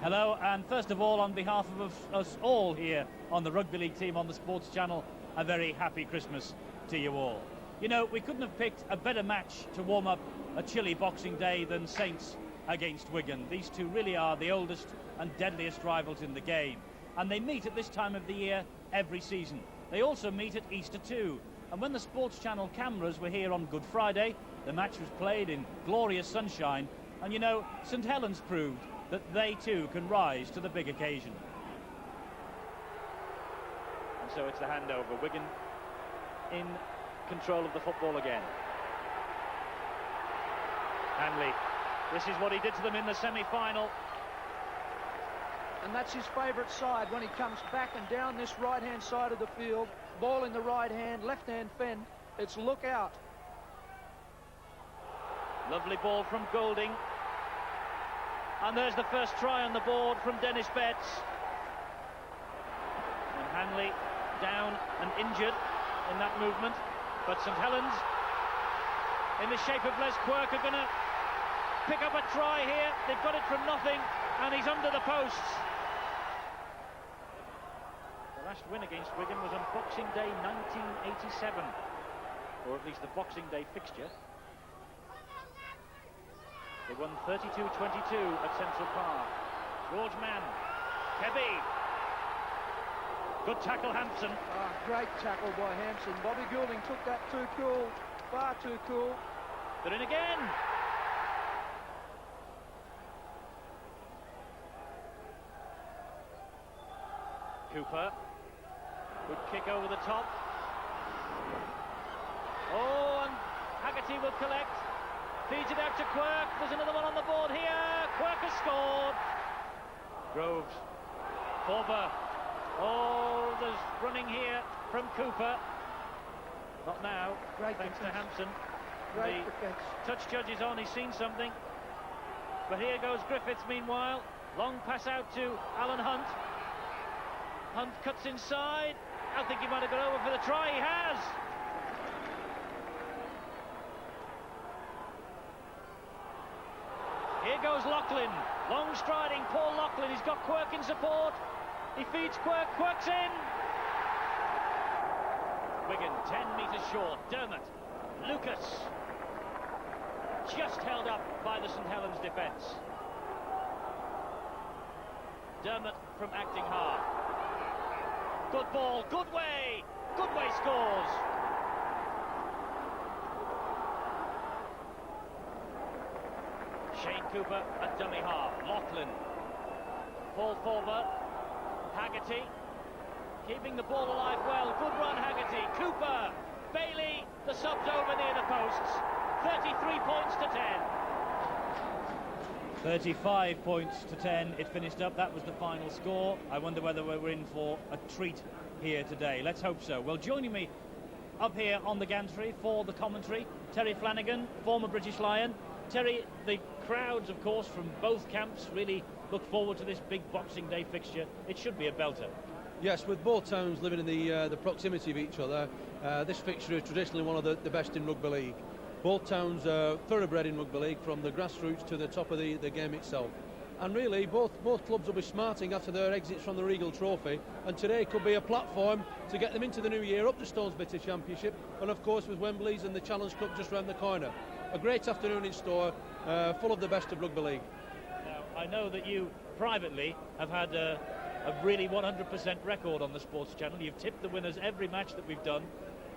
Hello, and first of all, on behalf of us all here on the Rugby League team on the Sports Channel, a very happy Christmas to you all. You know, we couldn't have picked a better match to warm up a chilly Boxing Day than Saints against Wigan. These two really are the oldest and deadliest rivals in the game, and they meet at this time of the year every season. They also meet at Easter too, and when the Sports Channel cameras were here on Good Friday, the match was played in glorious sunshine, and you know, St Helens proved that they too can rise to the big occasion. And so it's the handover. Wigan in control of the football again. Hanley, this is what he did to them in the semi-final. And that's his favourite side when he comes back and down this right-hand side of the field. Ball in the right hand, left-hand fend. It's look out. Lovely ball from Golding. And there's the first try on the board from Dennis Betts. And Hanley down and injured in that movement. But St Helens, in the shape of Les Quirk, are going to pick up a try here. They've got it from nothing, and he's under the posts. The last win against Wigan was on Boxing Day 1987, or at least the Boxing Day fixture. They won 32-22 at Central Park. George Mann, Kebby. Good tackle, Hampson. Great tackle by Hampson. Bobby Goulding took that too cool, far too cool. They're in again. Cooper. Good kick over the top. Oh, and Haggerty will collect. Feeds it out to Quirk. There's another one on the board here. Quirk has scored. Groves. Forber. Oh, there's running here from Cooper. Not now. Great thanks defense. to Hampson. Great the defense. touch judge is on. He's seen something. But here goes Griffiths meanwhile. Long pass out to Alan Hunt. Hunt cuts inside. I think he might have got over for the try. He has. Here goes Loughlin, long striding Paul Loughlin, he's got Quirk in support, he feeds Quirk, Quirk's in! Wigan 10 metres short, Dermott, Lucas, just held up by the St Helens defence. Dermott from acting hard. Good ball, Goodway scores! Shane Cooper at dummy half. Loughlin. Paul Forber. Haggerty. Keeping the ball alive well. Good run, Haggerty. Cooper. Bailey. The subs over near the posts. 33 points to 10. 35 points to 10. It finished up. That was the final score. I wonder whether we're in for a treat here today. Let's hope so. Well, joining me up here on the gantry for the commentary, Terry Flanagan, former British Lion. Terry, the crowds, of course, from both camps really look forward to this big Boxing Day fixture. It should be a belter. Yes, with both towns living in the proximity of each other, this fixture is traditionally one of the best in Rugby League. Both towns are thoroughbred in Rugby League, from the grassroots to the top of the game itself. And really, both clubs will be smarting after their exits from the Regal Trophy, and today could be a platform to get them into the new year, up to Stones Bitter Championship, and of course with Wembley's and the Challenge Cup just round the corner. A great afternoon in store, full of the best of Rugby League. Now, I know that you privately have had a really 100% record on the Sports Channel. You've tipped the winners every match that we've done.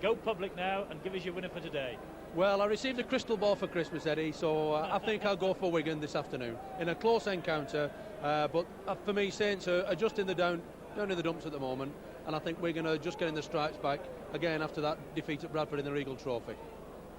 Go public now and give us your winner for today. Well, I received a crystal ball for Christmas, Eddie, so I think I'll go for Wigan this afternoon in a close encounter. But for me, Saints are just in the down in the dumps at the moment, and I think Wigan are just getting the stripes back again after that defeat at Bradford in the Regal Trophy.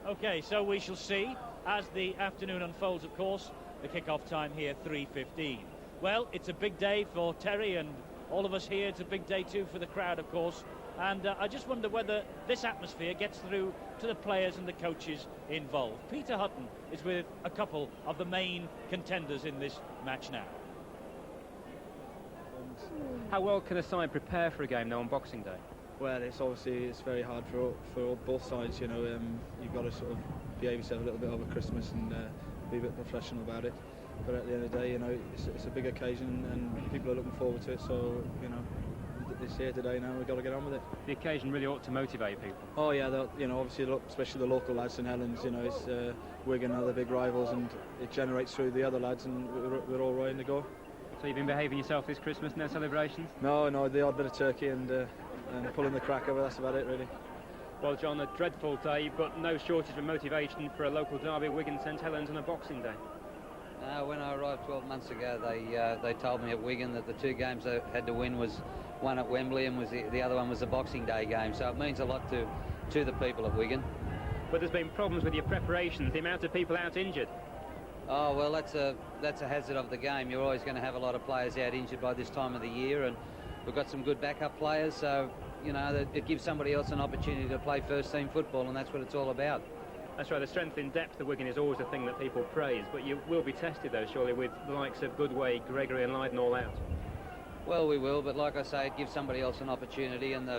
OK, so we shall see as the afternoon unfolds, of course. The kick-off time here, 3:15. Well, it's a big day for Terry and all of us here. It's a big day too for the crowd, of course. And I just wonder whether this atmosphere gets through to the players and the coaches involved. Peter Hutton is with a couple of the main contenders in this match now. How well can a side prepare for a game now on Boxing Day? Well, it's very hard for both sides. You know, you've got to sort of behave yourself a little bit over Christmas and be a bit professional about it. But at the end of the day, you know, it's a big occasion and people are looking forward to it. So, you know, it's here today now. We've got to get on with it. The occasion really ought to motivate people. Oh yeah, you know, obviously, especially the local lads in Helens. You know, it's Wigan are the big rivals, and it generates through the other lads, and we're all ready to go. So you've been behaving yourself this Christmas, no celebrations? No, the odd bit of turkey and pulling the cracker, but that's about it really. Well, John, a dreadful day, but no shortage of motivation for a local derby, Wigan St Helens, on a Boxing Day. When I arrived 12 months ago, they told me at Wigan that the 2 games they had to win was one at Wembley and the other one was a Boxing Day game. So it means a lot to the people at Wigan. But there's been problems with your preparations, the amount of people out injured. Oh well, that's a hazard of the game. You're always going to have a lot of players out injured by this time of the year, and we've got some good backup players. So you know, it gives somebody else an opportunity to play first-team football, and that's what it's all about. That's right, the strength in depth of Wigan is always a thing that people praise, but you will be tested, though, surely, with the likes of Goodway, Gregory and Lydon all out. Well, we will, but like I say, it gives somebody else an opportunity, and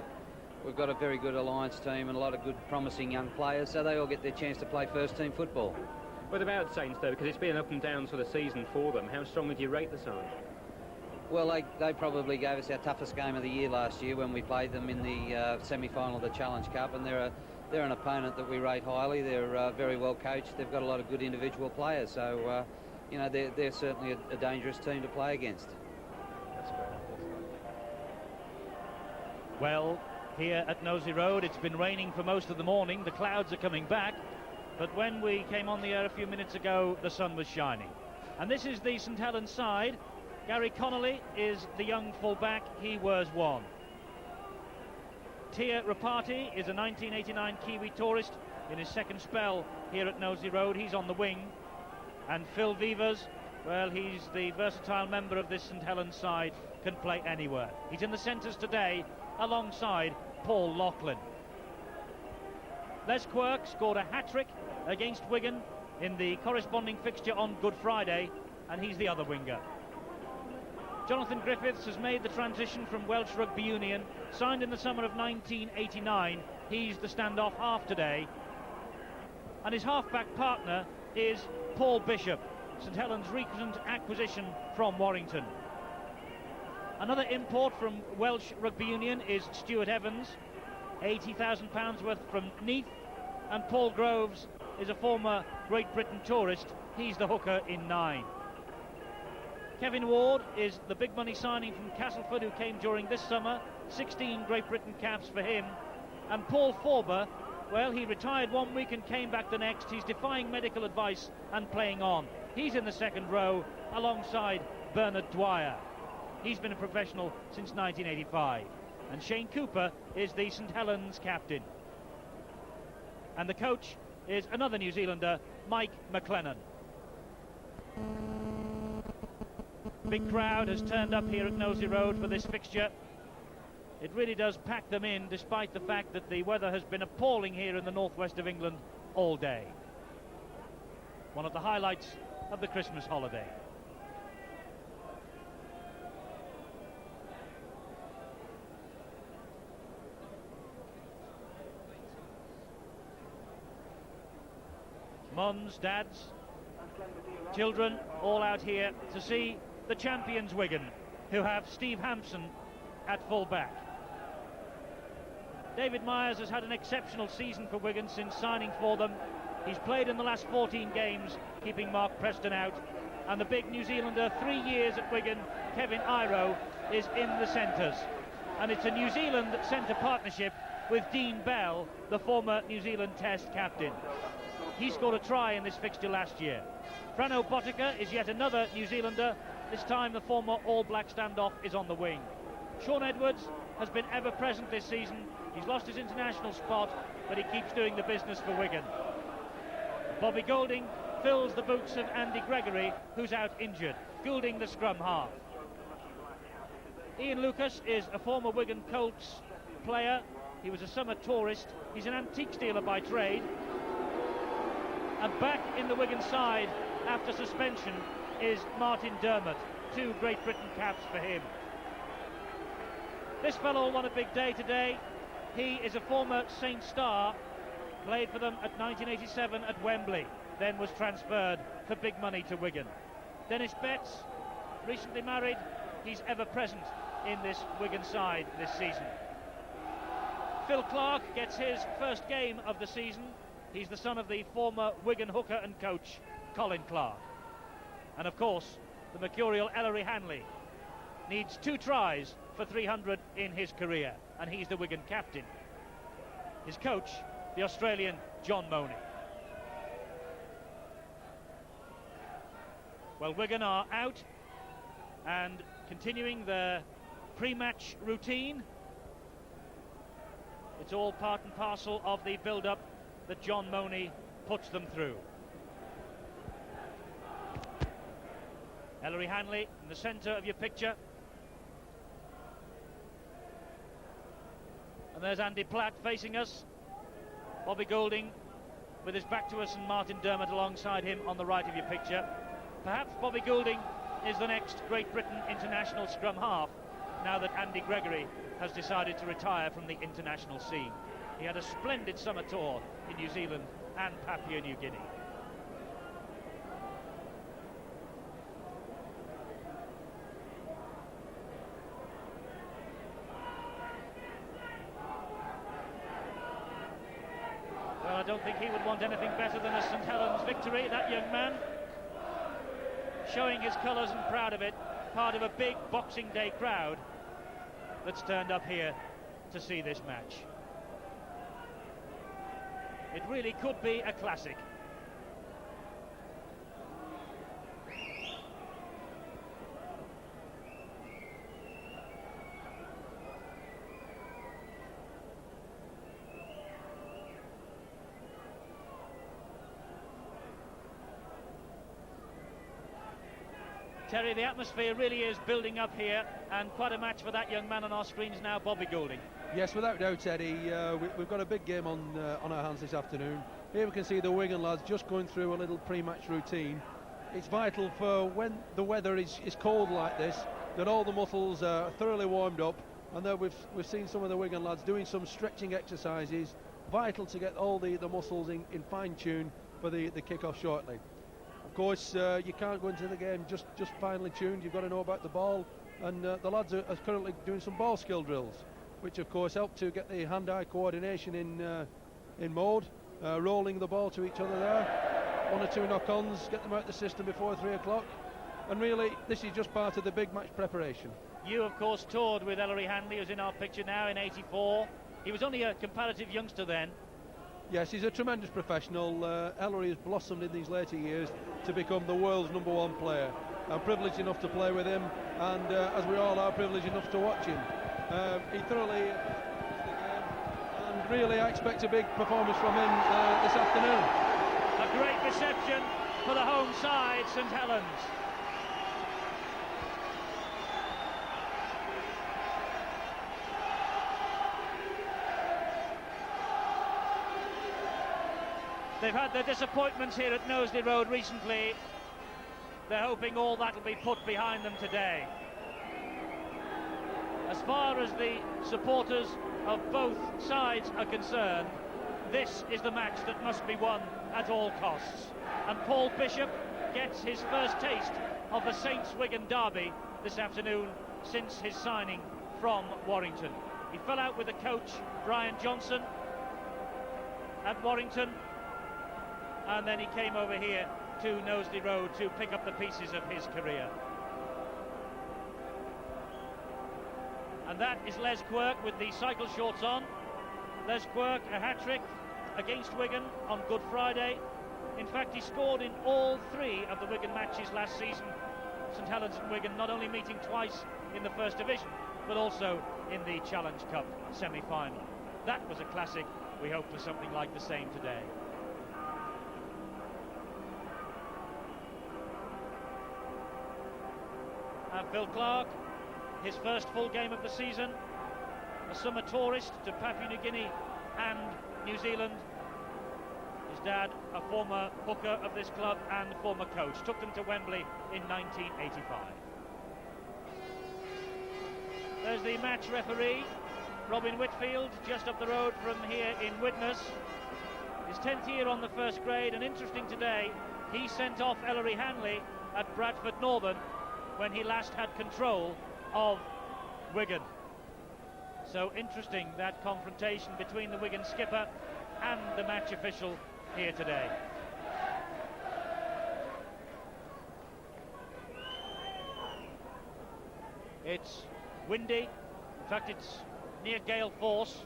we've got a very good alliance team and a lot of good, promising young players, so they all get their chance to play first-team football. What about Saints, though, because it's been an up-and-down sort of season for them. How strongly do you rate the side? Well, they probably gave us our toughest game of the year last year when we played them in the semi-final of the Challenge Cup, and they're an opponent that we rate highly. They're very well coached. They've got a lot of good individual players, so you know, they're certainly a dangerous team to play against. That's fair enough. Well, here at Nosey Road, it's been raining for most of the morning. The clouds are coming back, but when we came on the air a few minutes ago, the sun was shining. And this is the St Helens side. Gary Connolly is the young full-back. He wears 1. Tia Rapati is a 1989 Kiwi tourist in his second spell here at Nosey Road. He's on the wing. And Phil Vivers, well, he's the versatile member of this St Helens side, can play anywhere. He's in the centres today alongside Paul Loughlin. Les Quirk scored a hat-trick against Wigan in the corresponding fixture on Good Friday, and he's the other winger. Jonathan Griffiths has made the transition from Welsh Rugby Union, signed in the summer of 1989. He's the standoff half today. And his half-back partner is Paul Bishop, St Helens' recent acquisition from Warrington. Another import from Welsh Rugby Union is Stuart Evans, £80,000 worth from Neath, and Paul Groves is a former Great Britain tourist. He's the hooker in 9. Kevin Ward is the big money signing from Castleford, who came during this summer. 16 Great Britain caps for him. And Paul Forber, well, he retired 1 week and came back the next. He's defying medical advice and playing on. He's in the second row alongside Bernard Dwyer. He's been a professional since 1985. And Shane Cooper is the St Helens captain. And the coach is another New Zealander, Mike McLennan. Big crowd has turned up here at Nosey Road for this fixture. It really does pack them in, despite the fact that the weather has been appalling here in the northwest of England all day. One of the highlights of the Christmas holiday. Mums, dads, children, all out here to see the champions Wigan, who have Steve Hampson at full-back. David Myers has had an exceptional season for Wigan since signing for them. He's played in the last 14 games, keeping Mark Preston out. And the big New Zealander, 3 years at Wigan, Kevin Iro, is in the centres. And it's a New Zealand centre partnership with Dean Bell, the former New Zealand Test captain. He scored a try in this fixture last year. Frano Botica is yet another New Zealander. This time the former All Black standoff is on the wing. Sean Edwards has been ever present this season. He's lost his international spot, but he keeps doing the business for Wigan. Bobby Goulding fills the boots of Andy Gregory, who's out injured. Goulding the scrum half. Ian Lucas is a former Wigan Colts player. He was a summer tourist. He's an antiques dealer by trade. And back in the Wigan side after suspension is Martin Dermott. 2 Great Britain caps for him. This fellow will want a big day today. He is a former Saint star, played for them at 1987 at Wembley, then was transferred for big money to Wigan. Dennis Betts, recently married, he's ever present in this Wigan side this season. Phil Clark gets his first game of the season. He's the son of the former Wigan hooker and coach, Colin Clark. And of course, the mercurial Ellery Hanley needs 2 tries for 300 in his career, and he's the Wigan captain. His coach, the Australian John Money. Well, Wigan are out and continuing their pre-match routine. It's all part and parcel of the build-up that John Money puts them through. Ellery Hanley in the centre of your picture. And there's Andy Platt facing us. Bobby Goulding with his back to us and Martin Dermott alongside him on the right of your picture. Perhaps Bobby Goulding is the next Great Britain international scrum half now that Andy Gregory has decided to retire from the international scene. He had a splendid summer tour in New Zealand and Papua New Guinea. Well, I don't think he would want anything better than a St Helens victory, that young man. Showing his colours and proud of it, part of a big Boxing Day crowd that's turned up here to see this match. It really could be a classic. Terry, the atmosphere really is building up here, and quite a match for that young man on our screens now, Bobby Goulding. Yes, without doubt, Eddie. We've got a big game on our hands this afternoon. Here we can see the Wigan lads just going through a little pre-match routine. It's vital for when the weather is cold like this, that all the muscles are thoroughly warmed up, and that we've seen some of the Wigan lads doing some stretching exercises, vital to get all the muscles in fine tune for the kick-off shortly. Of course, you can't go into the game just finely tuned. You've got to know about the ball, and the lads are currently doing some ball skill drills, which of course help to get the hand-eye coordination in mode, rolling the ball to each other there, 1 or 2 knock-ons, get them out the system before 3 o'clock, and really this is just part of the big match preparation. You of course toured with Ellery Hanley, who's in our picture now, in '84. He was only a comparative youngster then. Yes, he's a tremendous professional. Ellery has blossomed in these later years to become the world's #1 player. I'm privileged enough to play with him, and as we all are, privileged enough to watch him. He thoroughly the game, and really I expect a big performance from him this afternoon. A great reception for the home side, St Helens. They've had their disappointments here at Knowsley Road recently. They're hoping all that will be put behind them today. As far as the supporters of both sides are concerned, this is the match that must be won at all costs. And Paul Bishop gets his first taste of the Saints-Wigan derby this afternoon since his signing from Warrington. He fell out with the coach, Brian Johnson, at Warrington, and then he came over here to Knowsley Road to pick up the pieces of his career. And that is Les Quirk with the cycle shorts on. Les Quirk, a hat-trick against Wigan on Good Friday. In fact, he scored in all 3 of the Wigan matches last season. St Helens and Wigan not only meeting twice in the First Division, but also in the Challenge Cup semi-final. That was a classic. We hope for something like the same today. And Phil Clark, his first full game of the season, a summer tourist to Papua New Guinea and New Zealand. His dad, a former hooker of this club and former coach, took them to Wembley in 1985. There's the match referee, Robin Whitfield, just up the road from here in Widnes. His 10th year on the first grade, and interesting today, he sent off Ellery Hanley at Bradford Northern when he last had control of Wigan. So interesting, that confrontation between the Wigan skipper and the match official here today. It's windy, in fact it's near gale force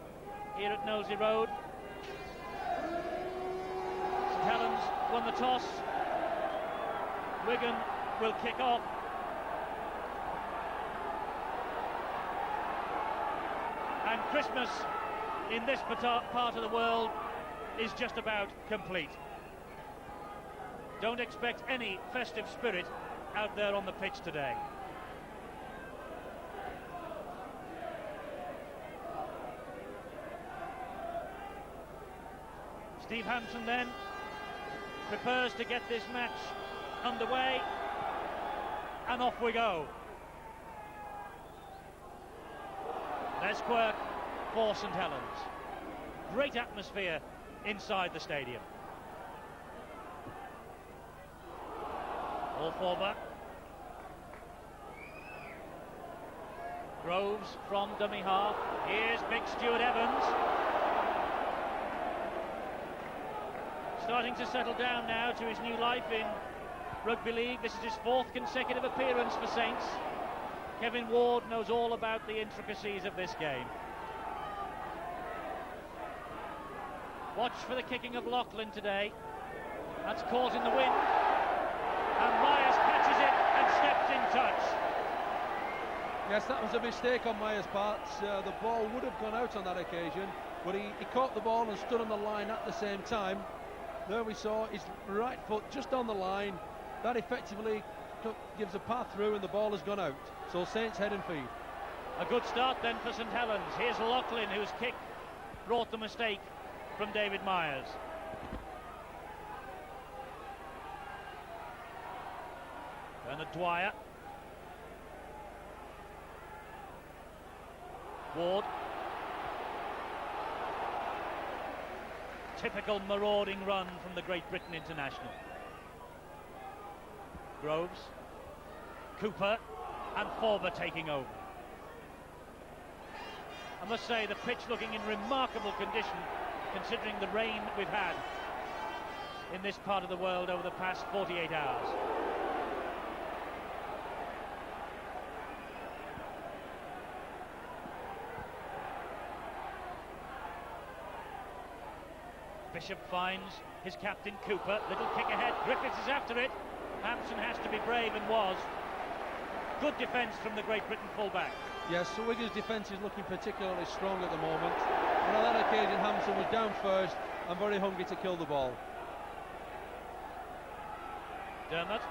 here at Nosey Road. St Helens won the toss. Wigan will kick off. And Christmas in this part of the world is just about complete. Don't expect any festive spirit out there on the pitch today. Steve Hampson then prepares to get this match underway, and off we go. There's Quirk for St Helens. Great atmosphere inside the stadium. All forward. Groves from dummy half. Here's big Stuart Evans. Starting to settle down now to his new life in rugby league. This is his 4th consecutive appearance for Saints. Kevin Ward knows all about the intricacies of this game. Watch for the kicking of Lachlan today. That's caught in the wind. And Myers catches it and steps in touch. Yes, that was a mistake on Myers' part. The ball would have gone out on that occasion, but he caught the ball and stood on the line at the same time. There we saw his right foot just on the line. That effectively gives a path through and the ball has gone out. So Saints head and feed. A good start then for St Helens. Here's Lachlan, whose kick brought the mistake from David Myers. Bernard Dwyer. Ward. Typical marauding run from the Great Britain international. Groves, Cooper and Forber taking over. I must say the pitch looking in remarkable condition considering the rain we've had in this part of the world over the past 48 hours. Bishop finds his captain Cooper. Little kick ahead. Griffiths is after it. Hampson has to be brave and was. Good defence from the Great Britain fullback. Yes, so Wigan's defence is looking particularly strong at the moment. And on that occasion, Hampson was down first and very hungry to kill the ball. Dermot,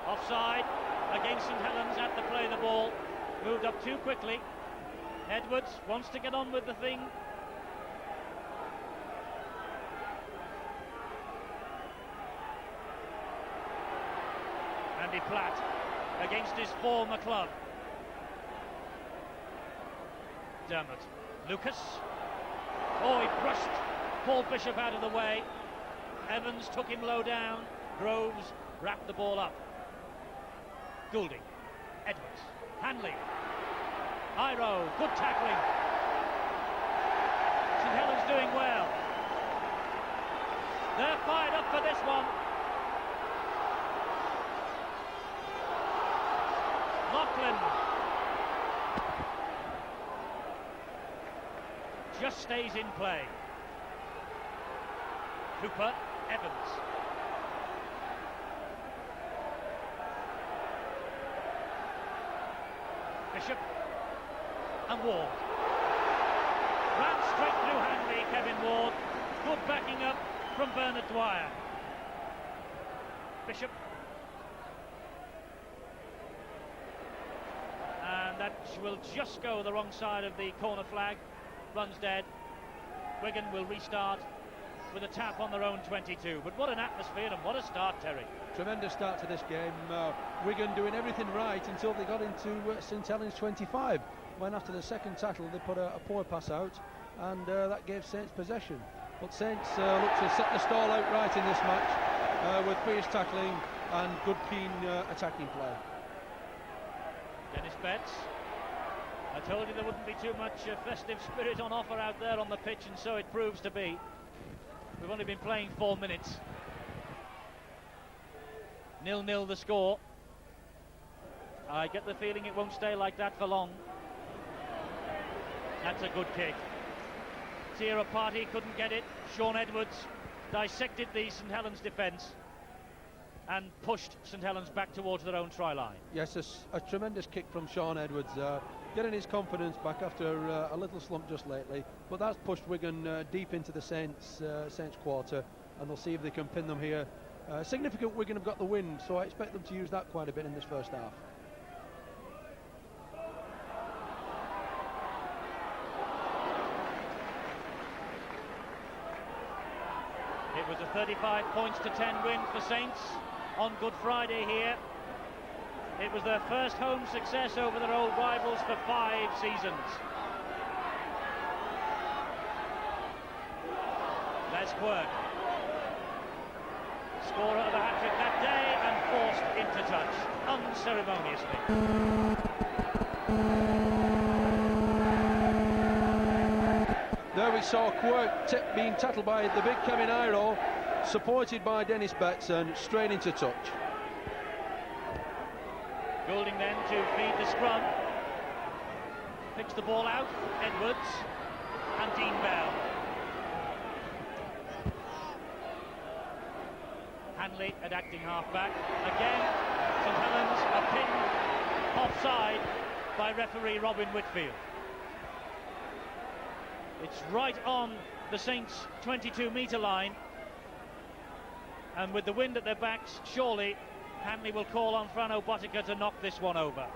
offside against St Helens at the play of the ball. Moved up too quickly. Edwards wants to get on with the thing. Andy Platt against his former club. Dermot. Lucas. Oh, he brushed Paul Bishop out of the way. Evans took him low down. Groves wrapped the ball up. Goulding. Edwards. Hanley. Iro. Good tackling. St Helens doing well. They're fired up for this one. Lachlan just stays in play. Cooper, Evans. Bishop and Ward. Ran straight through Hanley, Kevin Ward. Good backing up from Bernard Dwyer. Bishop. And that will just go the wrong side of the corner flag. Runs dead. Wigan will restart with a tap on their own 22. But what an atmosphere and what a start, Terry. Tremendous start to this game. Wigan doing everything right until they got into St Helens 25, when after the second tackle they put a poor pass out, and that gave Saints possession. But Saints look to set the stall out right in this match with fierce tackling and good, keen attacking play. Dennis Betts. I told you there wouldn't be too much festive spirit on offer out there on the pitch, and so it proves to be. We've only been playing 4 minutes. 0-0 the score. I get the feeling it won't stay like that for long. That's a good kick. Tira Party couldn't get it. Sean Edwards dissected the St Helens defence and pushed St Helens back towards their own try line. Yes, a tremendous kick from Sean Edwards, getting his confidence back after a little slump just lately, but that's pushed Wigan deep into the Saints quarter, and they'll see if they can pin them here. Significant Wigan have got the win, so I expect them to use that quite a bit in this first half. It was a 35 points to 10 win for Saints on Good Friday here. It was their first home success over their old rivals for 5 seasons. Les Quirk, scorer of a hat-trick that day and forced into touch unceremoniously. There we saw Quirk being tackled by the big Caminero, supported by Dennis Betts, and straight into touch. Goulding then to feed the scrum. Picks the ball out, Edwards and Dean Bell. Hanley at acting half-back. Again, St Helens are pinned offside by referee Robin Whitfield. It's right on the Saints' 22-metre line, and with the wind at their backs, surely Hanley will call on Frano Botica to knock this one over.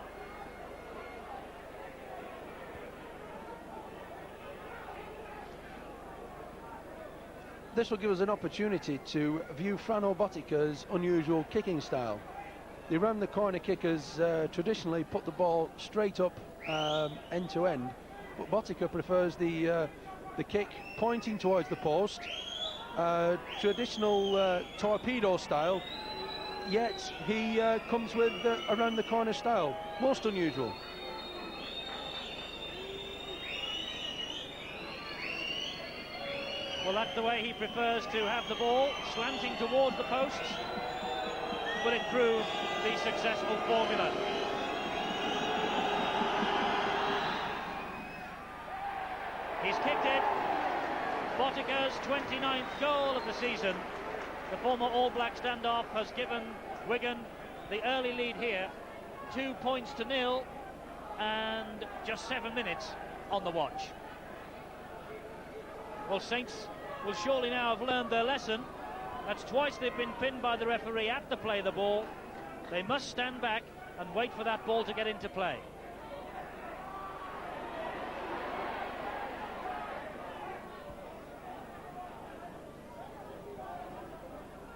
This will give us an opportunity to view Frano Botica's unusual kicking style. The around the corner kickers traditionally put the ball straight up end to end, but Botica prefers the kick pointing towards the post, traditional torpedo style, yet he comes with around the corner style. Most unusual. Well, that's the way he prefers to have the ball, slanting towards the posts. Will it prove the successful formula? He's kicked it. Botica's 29th goal of the season. The former All Black standoff has given Wigan the early lead here. 2 points to 0 and just 7 minutes on the watch. Well, Saints will surely now have learned their lesson. That's twice they've been pinned by the referee at the play of the ball. They must stand back and wait for that ball to get into play.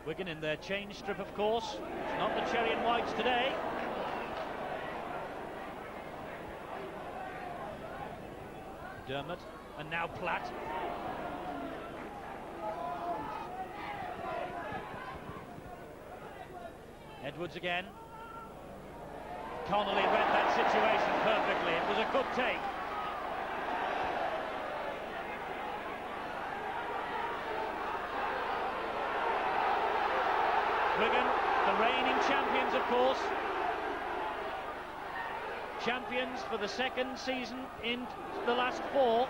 Wigan in their change strip, of course. It's not the cherry and whites today. Dermott, and now Platt. Edwards again. Connolly read that situation perfectly. It was a good take. Wigan, the reigning champions, of course. Champions for the second season in the last 4.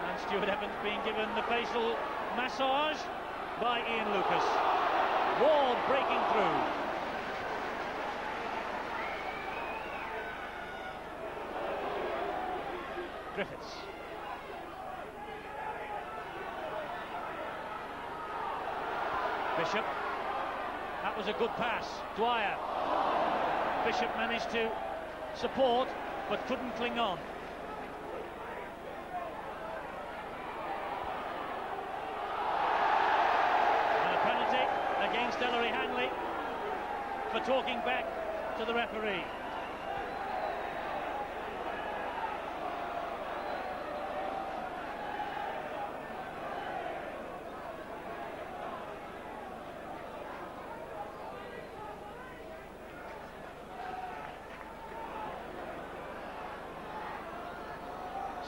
And Stuart Evans being given the facial massage by Ian Lucas. Ward breaking through. Griffiths. Bishop. That was a good pass. Dwyer. Bishop managed to support but couldn't cling on. And a penalty against Ellery Hanley for talking back to the referee.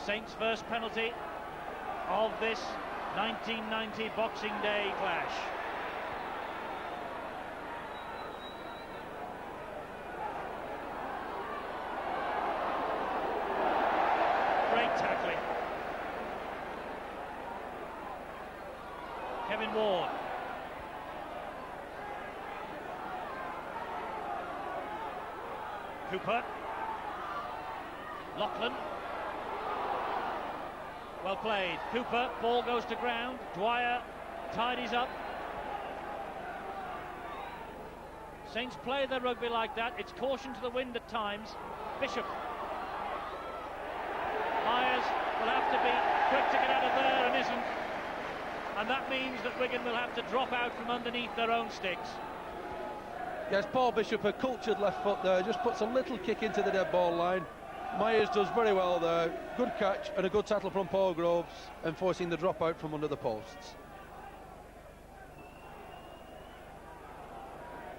Saints' first penalty of this 1990 Boxing Day clash. Great tackling. Kevin Ward. Cooper. Loughlin. Well played. Cooper, ball goes to ground. Dwyer tidies up. Saints play their rugby like that. It's caution to the wind at times. Bishop. Myers will have to be quick to get out of there and isn't. And that means that Wigan will have to drop out from underneath their own sticks. Yes, Paul Bishop, a cultured left foot there, just puts a little kick into the dead ball line. Myers does very well there. Good catch and a good tackle from Paul Groves, enforcing the dropout from under the posts.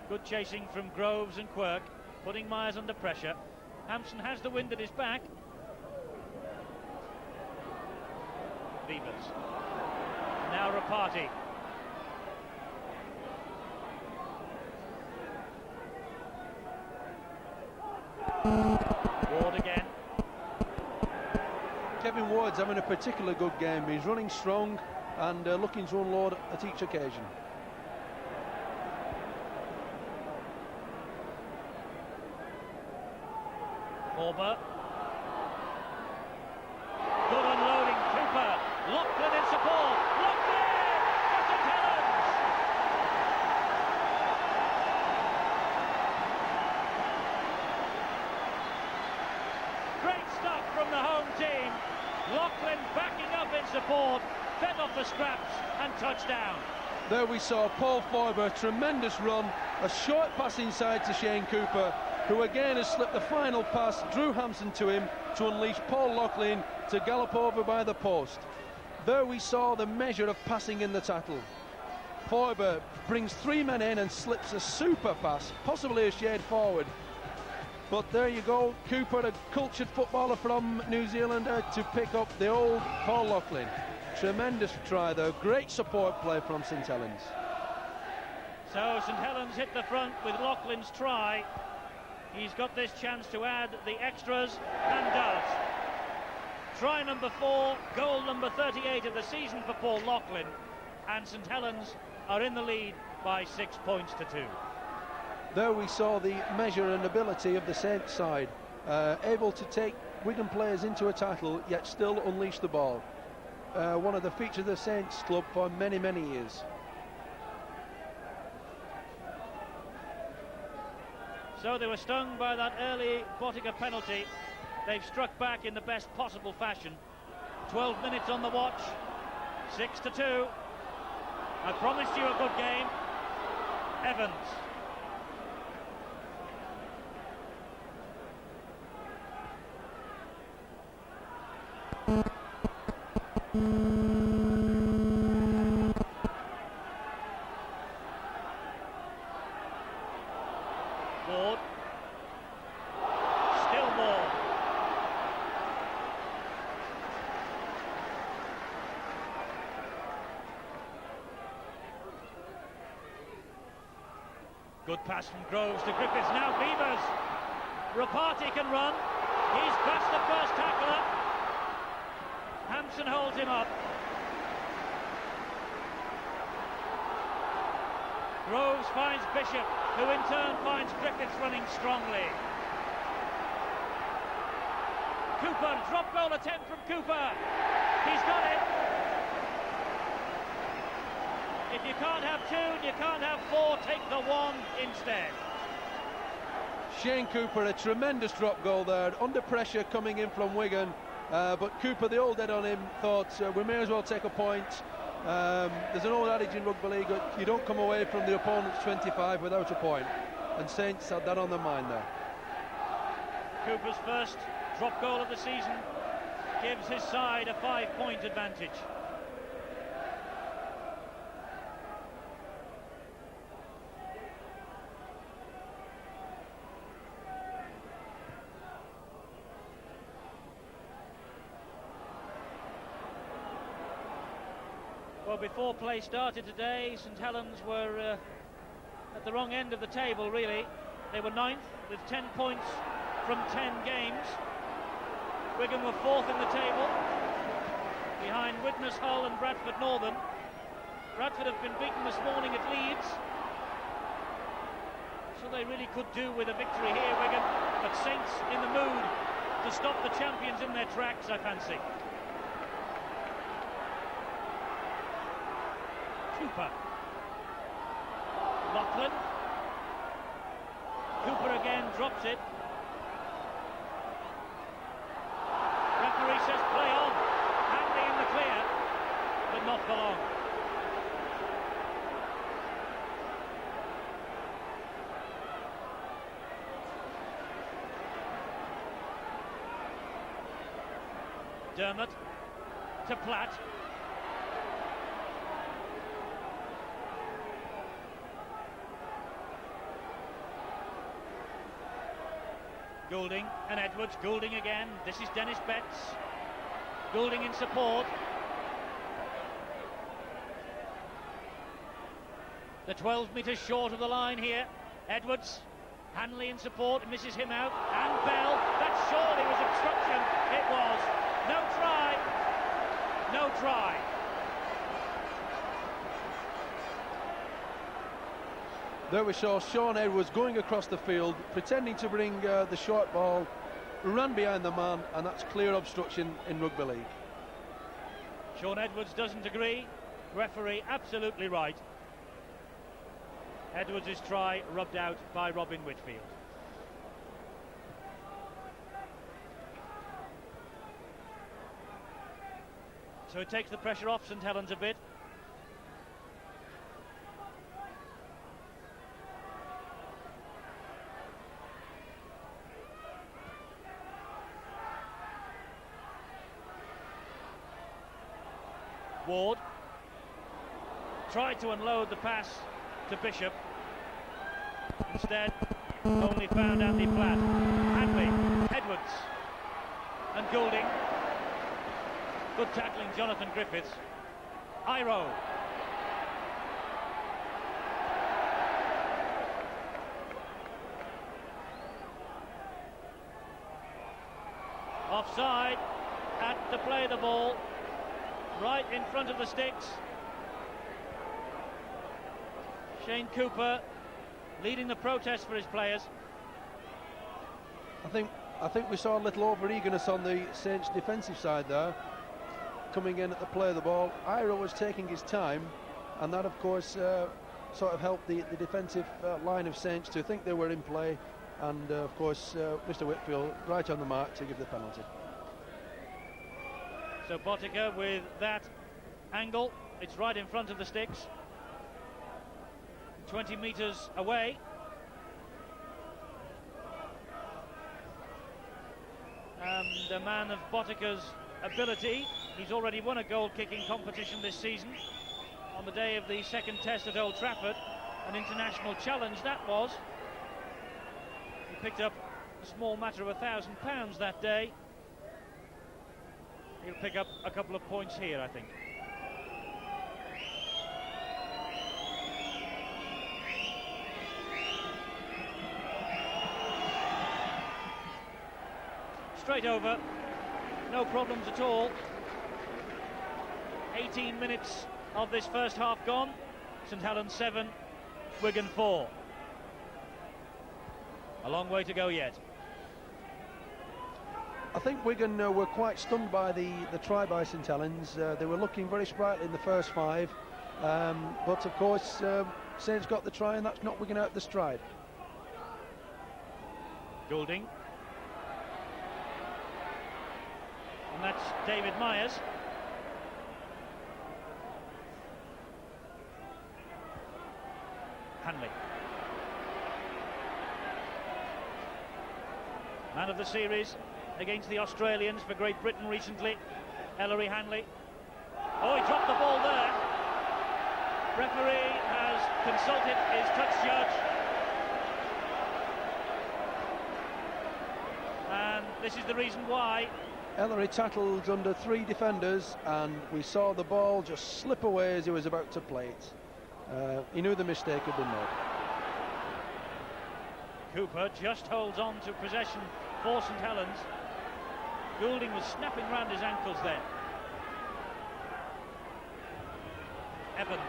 Good chasing from Groves and Quirk, putting Myers under pressure. Hampson has the wind at his back. Beavers. Now Rapati. Ward again. Kevin Ward's having a particularly good game. He's running strong and looking to unload at each occasion. Orber. Good unloading. Cooper. Loughlin in support. Loughlin! For St Helens! Great stuff from the home team. Loughlin backing up in support, fed off the scraps and touchdown. There we saw Paul Foiber, tremendous run, a short pass inside to Shane Cooper, who again has slipped the final pass, Drew Hampson to him to unleash Paul Loughlin to gallop over by the post. There we saw the measure of passing in the tackle. Foiber brings three men in and slips a super pass, possibly a shade forward. But there you go, Cooper, a cultured footballer from New Zealand, to pick up the old Paul Loughlin. Tremendous try though, great support play from St Helens. So St Helens hit the front with Loughlin's try. He's got this chance to add the extras and does. Try number 4, goal number 38 of the season for Paul Loughlin, and St Helens are in the lead by 6 points to 2. There we saw the measure and ability of the Saints side, able to take Wigan players into a tackle yet still unleash the ball. One of the features of the Saints club for many, many years. So they were stung by that early Bottiga penalty. They've struck back in the best possible fashion. 12 minutes on the watch, 6 to 2. I promised you a good game. Evans. Ward. Still more. Good pass from Groves to Griffiths. Now Beavers. Rapati can run. He's past the first tackler. Hampson holds him up. Groves finds Bishop, who in turn finds Griffiths running strongly. Cooper, drop goal attempt from Cooper. He's got it. If you can't have 2 and you can't have 4, take the 1 instead. Shane Cooper, a tremendous drop goal there, under pressure coming in from Wigan, but Cooper, the old head on him, thought we may as well take a point. There's an old adage in rugby league, you don't come away from the opponent's 25 without a point, and Saints had that on their mind there. Cooper's first drop goal of the season gives his side a 5-point advantage. before play started today, St Helens were at the wrong end of the table, really. They were 9th with 10 points from 10 games. Wigan were 4th in the table, behind Widnes, Hull and Bradford Northern. Bradford have been beaten this morning at Leeds, so they really could do with a victory here, Wigan. But Saints in the mood to stop the champions in their tracks, I fancy. Cooper. Lachlan. Cooper again drops it. Referee says play on. Hanley in the clear, but not for long. Dermot to Platt. Goulding and Edwards. Goulding again. This is Dennis Betts. Goulding in support. The 12 metres short of the line here. Edwards. Hanley in support. Misses him out. And Bell. That surely was obstruction. It was. No try. No try. There we saw Sean Edwards going across the field, pretending to bring the short ball, ran behind the man, and that's clear obstruction in rugby league. Sean Edwards doesn't agree. Referee absolutely right. Edwards' try rubbed out by Robin Whitfield. So it takes the pressure off St Helens a bit. Ward tried to unload the pass to Bishop. Instead, only found Andy Platt. Hanley, Edwards, and Goulding. Good tackling, Jonathan Griffiths. Iro. Offside at the play of the ball. Right in front of the sticks. Shane Cooper leading the protest for his players. I think we saw a little over-eagerness on the Saints defensive side there, coming in at the play of the ball. Iro was taking his time, and that of course sort of helped the defensive line of Saints to think they were in play, and of course Mr Whitfield right on the mark to give the penalty. So Botica with that angle, it's right in front of the sticks, 20 metres away. And a man of Botica's ability, he's already won a goal-kicking competition this season on the day of the second test at Old Trafford, an international challenge that was. He picked up a small matter of £1,000 that day. He'll pick up a couple of points here, I think. Straight over, no problems at all. 18 minutes of this first half gone. St Helens 7, Wigan 4. A long way to go yet. I think Wigan were quite stunned by the try by St Helens. They were looking very sprightly in the first 5, but of course Saints got the try, and that's not Wigan out the stride. Goulding. And that's David Myers. Hanley. Man of the series against the Australians for Great Britain recently, Ellery Hanley. Oh, he dropped the ball there. Referee has consulted his touch judge. And this is the reason why. Ellery tackled under 3 defenders, and we saw the ball just slip away as he was about to play it. He knew the mistake had been made. Cooper just holds on to possession for St Helens. Goulding was snapping round his ankles then. Evans.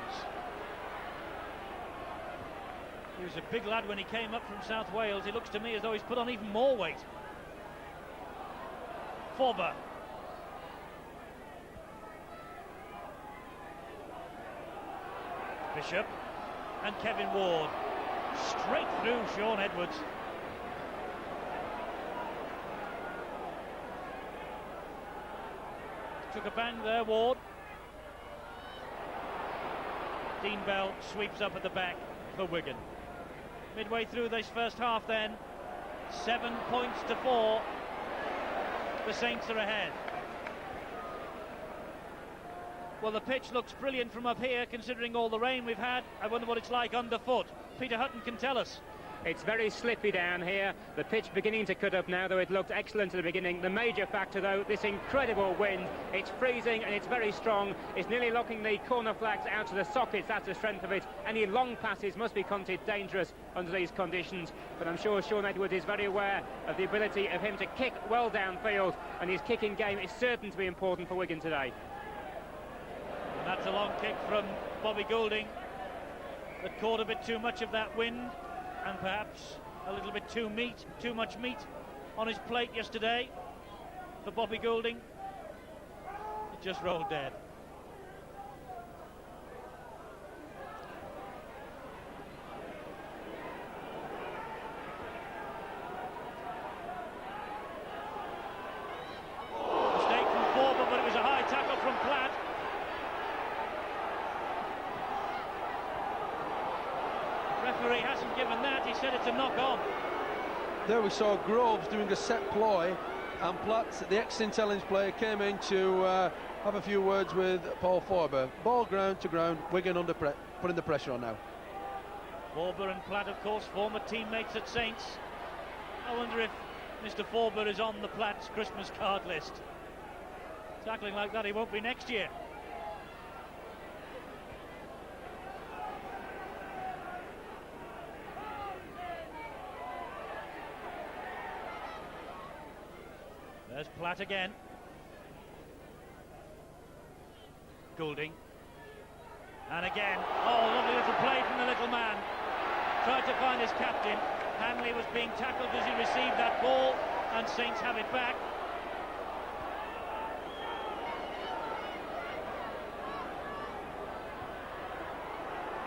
He was a big lad when he came up from South Wales. He looks to me as though he's put on even more weight. Forber. Bishop and Kevin Ward. Straight through Sean Edwards. Took a bang there, Ward. Dean Bell sweeps up at the back for Wigan. Midway through this first half then, 7 points to 4. The Saints are ahead. Well, the pitch looks brilliant from up here, considering all the rain we've had. I wonder what it's like underfoot. Peter Hutton can tell us. It's very slippy down here. The pitch beginning to cut up now, though it looked excellent at the beginning. The major factor, though, this incredible wind. It's freezing and it's very strong. It's nearly locking the corner flags out to the sockets. That's the strength of it. Any long passes must be counted dangerous under these conditions. But I'm sure Sean Edwards is very aware of the ability of him to kick well downfield, and his kicking game is certain to be important for Wigan today. And that's a long kick from Bobby Goulding that caught a bit too much of that wind, and perhaps a little bit too much meat on his plate yesterday for Bobby Goulding. It just rolled dead. Mistake from Forber, but it was a high tackle from Platt. Referee hasn't given that. He said it's a knock-on. There we saw Groves doing a set ploy, and Platt, the ex-St Helens player, came in to have a few words with Paul Forber. Ball ground to ground, Wigan under putting the pressure on now. Forber and Platt, of course, former teammates at Saints. I wonder if Mr. Forber is on the Platt's Christmas card list. Tackling like that, he won't be next year. There's Platt again. Goulding. And again. Oh, lovely little play from the little man. Tried to find his captain. Hanley was being tackled as he received that ball, and Saints have it back.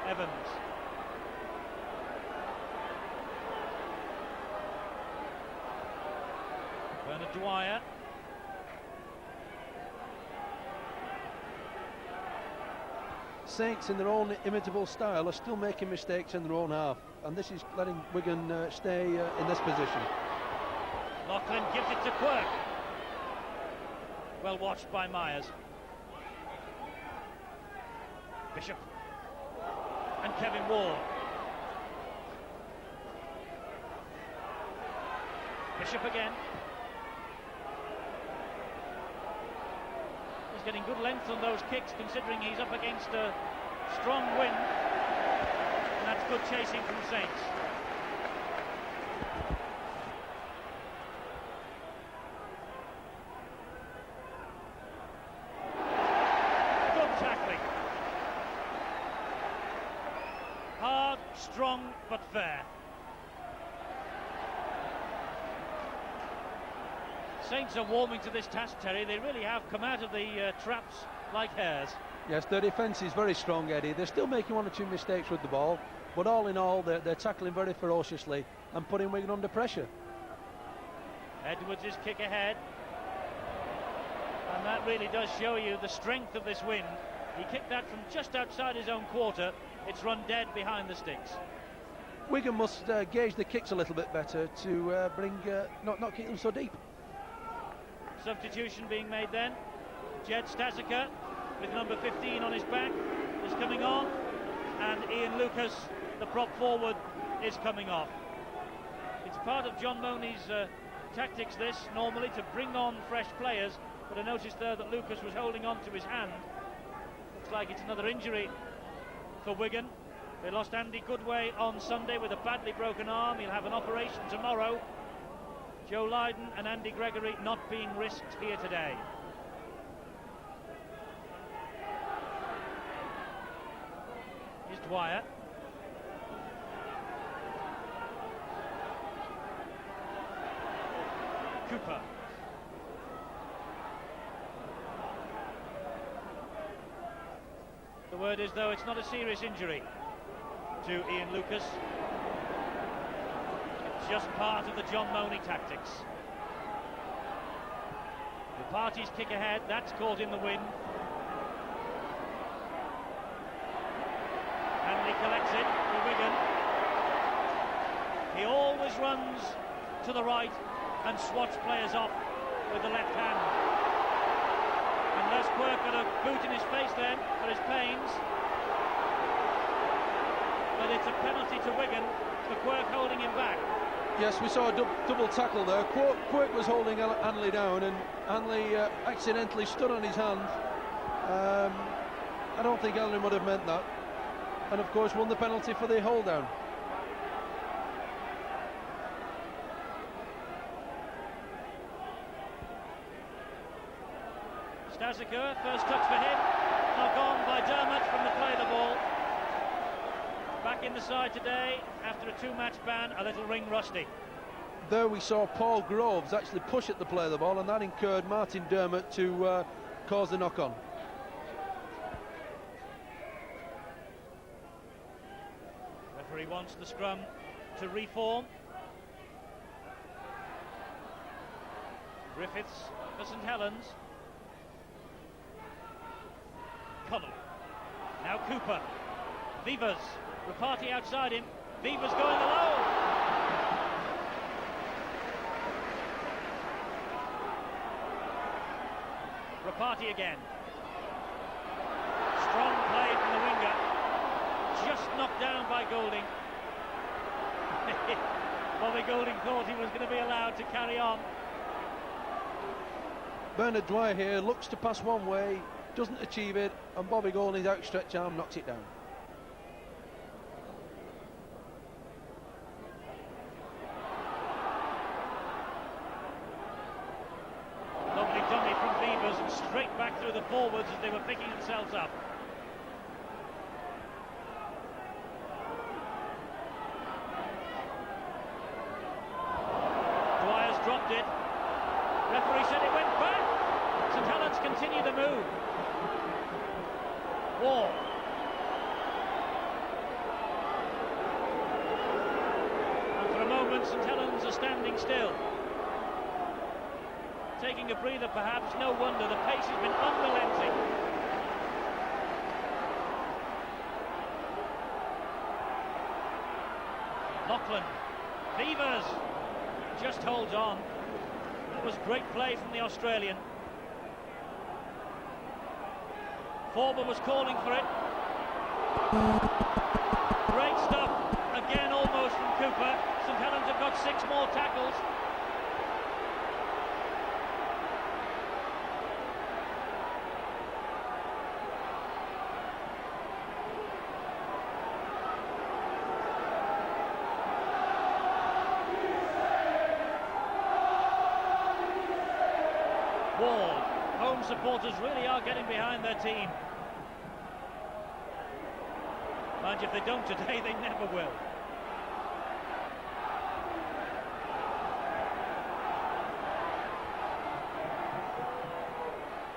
Evans. Bernard Dwyer. Saints, in their own imitable style, are still making mistakes in their own half, and this is letting Wigan stay in this position. Loughlin gives it to Quirk. Well watched by Myers. Bishop. And Kevin Ward. Bishop again. He's getting good length on those kicks, considering he's up against a strong wind. And that's good chasing from Saints. Good tackling. Hard, strong, but fair. Saints are warming to this task, Terry. They really have come out of the traps like hares. Yes, their defence is very strong, Eddie. They're still making one or two mistakes with the ball, but all in all, they're tackling very ferociously and putting Wigan under pressure. Edwards' kick ahead. And that really does show you the strength of this wind. He kicked that from just outside his own quarter. It's run dead behind the sticks. Wigan must gauge the kicks a little bit better to not kick them so deep. Substitution being made then. Jed Stasica with number 15 on his back is coming on, and Ian Lucas, the prop forward, is coming off. It's part of John Money's tactics this, normally, to bring on fresh players, but I noticed there that Lucas was holding on to his hand. Looks like it's another injury for Wigan. They lost Andy Goodway on Sunday with a badly broken arm. He'll have an operation tomorrow. Joe Lydon and Andy Gregory not being risked here today. Here's Dwyer. Cooper. The word is, though, it's not a serious injury to Ian Lucas. It's just part of the John Money tactics. The parties kick ahead, that's caught in the wind. Hanley collects it for Wigan. He always runs to the right and swats players off with the left hand. And Les Quirk got a boot in his face then for his pains. But it's a penalty to Wigan for Quirk holding him back. Yes, we saw a double tackle there. Quirk was holding Hanley down, and Hanley accidentally stood on his hand. I don't think Hanley would have meant that. And of course won the penalty for the hold down. Staziker, first touch for him. Knock on by Dermot from the play of the ball. Back in the side today after a 2-match ban, a little ring rusty. There we saw Paul Groves actually push at the play of the ball, and that incurred Martin Dermot to cause the knock on. Referee wants the scrum to reform. Griffiths for St Helens. Connell. Now Cooper. Vivas. Rapati outside him. Vivas going alone. Rapati again. Strong play from the winger. Just knocked down by Golding. Bobby Golding thought he was going to be allowed to carry on. Bernard Dwyer here looks to pass one way, doesn't achieve it, and Bobby Golding's outstretched arm knocks it down. Lovely dummy from Beavers and straight back through the forwards as they were picking themselves up. Dwyer's dropped it. Referee said it went back. St Helens continue the move. Wall. And for a moment St Helens are standing still. Taking a breather perhaps, no wonder, the pace has been unrelenting. Lachlan. Vivers just holds on. That was great play from the Australian. Forber was calling for it. Great stuff, again almost from Cooper. St Helens have got 6 more tackles. Wall. Home supporters really are getting behind their team. Mind you, if they don't today, they never will.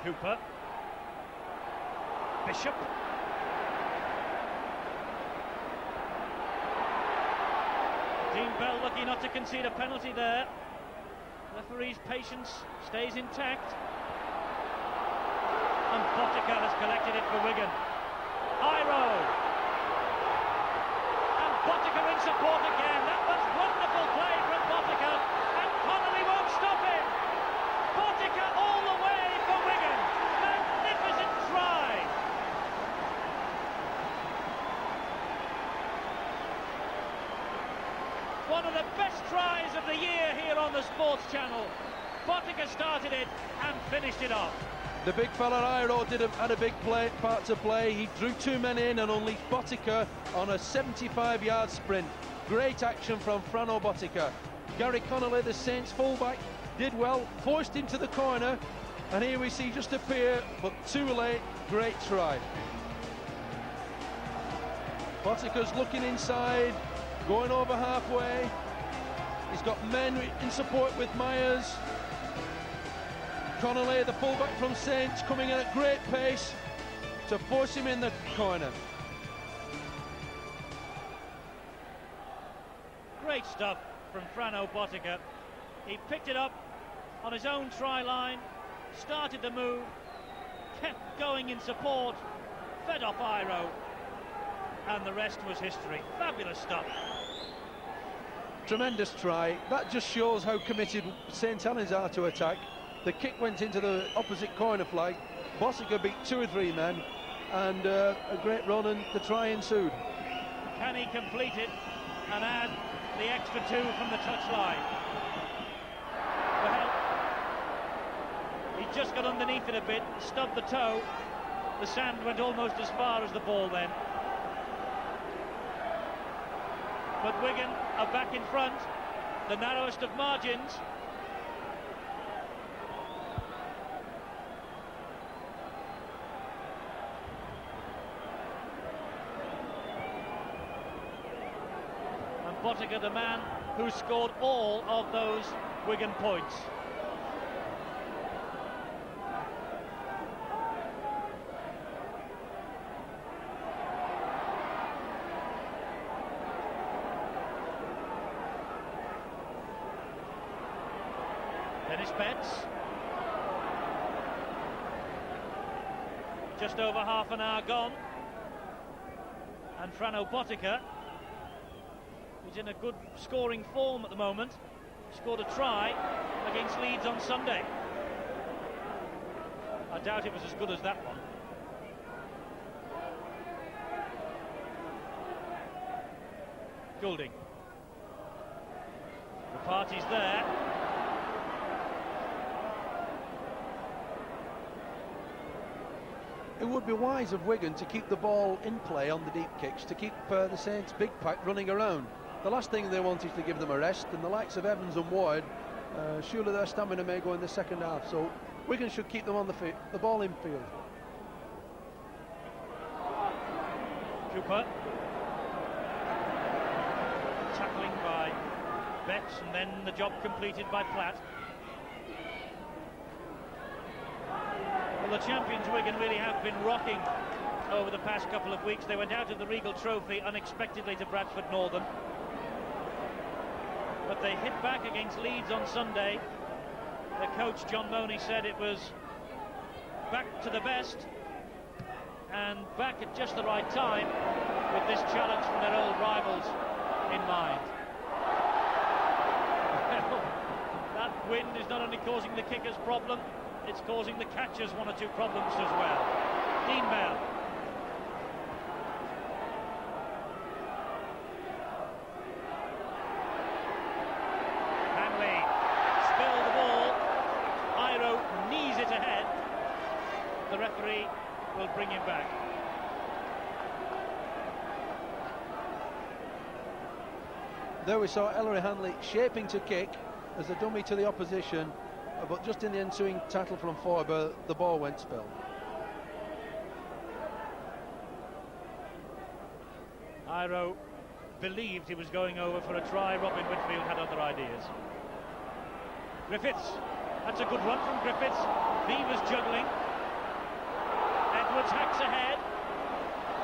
Cooper. Bishop. Dean Bell lucky not to concede a penalty there. Referee's patience stays intact. And Botica has collected it for Wigan. Iro. And Botica in support again. That was wonderful play from Botica. And Connolly won't stop him. Botica all the way for Wigan. Magnificent try. One of the best tries of the year here on the Sports Channel. Botica started it and finished it off. The big fella Iro had a big part to play. He drew 2 men in and unleashed Botica on a 75-yard sprint. Great action from Frano Botica. Gary Connolly, the Saints fullback, did well, forced him to the corner, and here we see just appear, but too late. Great try. Botica's looking inside, going over halfway. He's got men in support with Myers. Connolly, the fullback from Saints, coming in at great pace to force him in the corner. Great stuff from Frano Botica. He picked it up on his own try line, started the move, kept going in support, fed off Iro, and the rest was history. Fabulous stuff. Tremendous try. That just shows how committed St Helens are to attack. The kick went into the opposite corner flag. Botica beat 2 or 3 men, and a great run, and the try ensued. Can he complete it and add the extra 2 from the touchline? Well, he just got underneath it a bit, stubbed the toe. The sand went almost as far as the ball then. But Wigan are back in front, the narrowest of margins. And Botica, the man who scored all of those Wigan points. Betts. Just over half an hour gone, and Frano Botica, who's in a good scoring form at the moment, scored a try against Leeds on Sunday. I doubt it was as good as that one. Goulding. The party's there. It would be wise of Wigan to keep the ball in play on the deep kicks, to keep the Saints' big pack running around. The last thing they want is to give them a rest, and the likes of Evans and Ward, surely their stamina may go in the second half, so Wigan should keep them on the ball in field. Cooper. Tackling by Betts, and then the job completed by Platt. Well, the champions Wigan really have been rocking over the past couple of weeks. They went out of the Regal Trophy unexpectedly to Bradford Northern, but they hit back against Leeds on Sunday. Their coach John Money said it was back to the best and back at just the right time, with this challenge from their old rivals in mind. Well, that wind is not only causing the kickers problem, it's causing the catchers 1 or 2 problems as well. Dean Bell. Hanley spilled the ball. Iro knees it ahead. The referee will bring him back. There we saw Ellery Hanley shaping to kick as a dummy to the opposition, but just in the ensuing tackle from Forber, the ball went spilled. Iro believed he was going over for a try. Robin Whitfield had other ideas. Griffiths. That's a good run from Griffiths. Beaver's juggling. Edwards hacks ahead.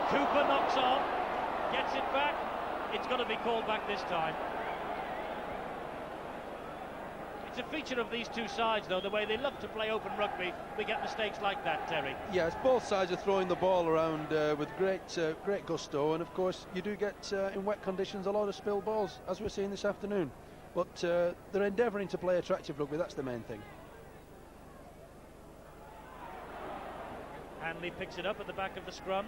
Cooper knocks on. Gets it back. It's got to be called back this time. It's a feature of these two sides, though, the way they love to play open rugby. We get mistakes like that, Terry. Yes, both sides are throwing the ball around with great gusto, and of course you do get in wet conditions a lot of spilled balls, as we're seeing this afternoon. But they're endeavouring to play attractive rugby. That's the main thing. Hanley picks it up at the back of the scrum.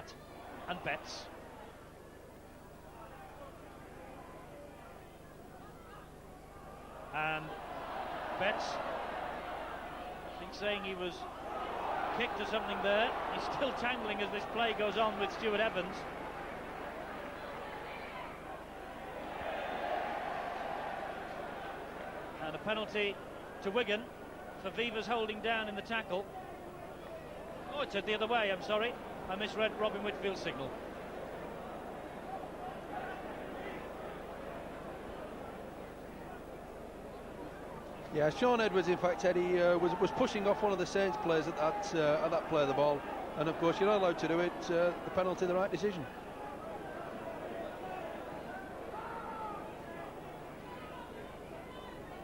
Platt and Betts. And Betts, I think, saying he was kicked or something there. He's still tangling as this play goes on with Stuart Evans. And a penalty to Wigan for Viva's holding down in the tackle. Oh, it's the other way, I'm sorry. I misread Robin Whitfield's signal. Yeah, Sean Edwards, in fact, Eddie, was pushing off one of the Saints players at that play of the ball, and of course you're not allowed to do it. The penalty, the right decision.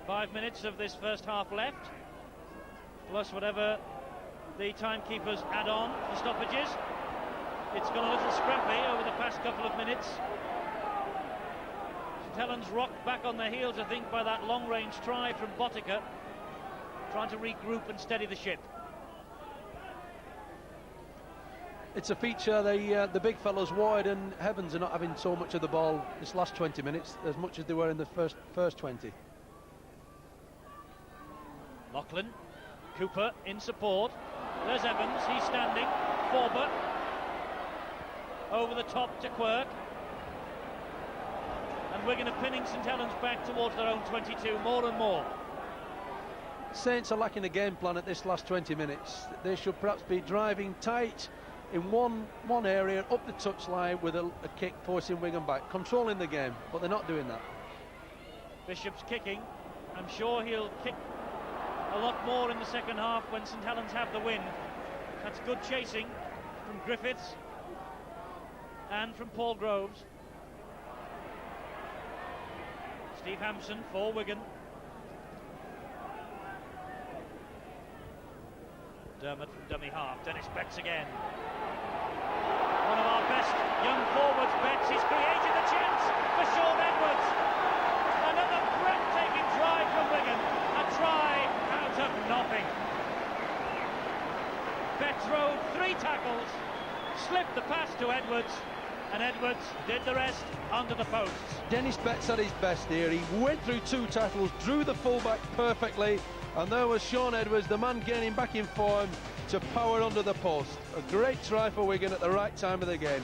Five minutes of this first half left, plus whatever the timekeepers add on for stoppages. It's gone a little scrappy over the past couple of minutes. St Helens rocked back on their heels, I think, by that long-range try from Botica, trying to regroup and steady the ship. It's a feature, the big fellows wide and Heavens are not having so much of the ball this last 20 minutes as much as they were in the first 20. Lachlan, Cooper in support. There's Evans, he's standing. Forber over the top to Quirk. And Wigan are pinning St Helens back towards their own 22 more and more. Saints are lacking a game plan at this last 20 minutes. They should perhaps be driving tight in one area up the touchline with a kick forcing Wigan back, controlling the game, but they're not doing that. Bishop's kicking. I'm sure he'll kick a lot more in the second half when St Helens have the win. That's good chasing from Griffiths and from Paul Groves. Steve Hampson for Wigan. Dermot from dummy half. Dennis Betts again. One of our best young forwards, Betts. He's created the chance for Sean Edwards. Another breathtaking try from Wigan. A try out of nothing. Betts rode 3 tackles, slipped the pass to Edwards, and Edwards did the rest under the posts. Dennis Betts at his best here. He went through 2 tackles, drew the fullback perfectly, and there was Sean Edwards, the man getting back in form to power under the post. A great try for Wigan at the right time of the game.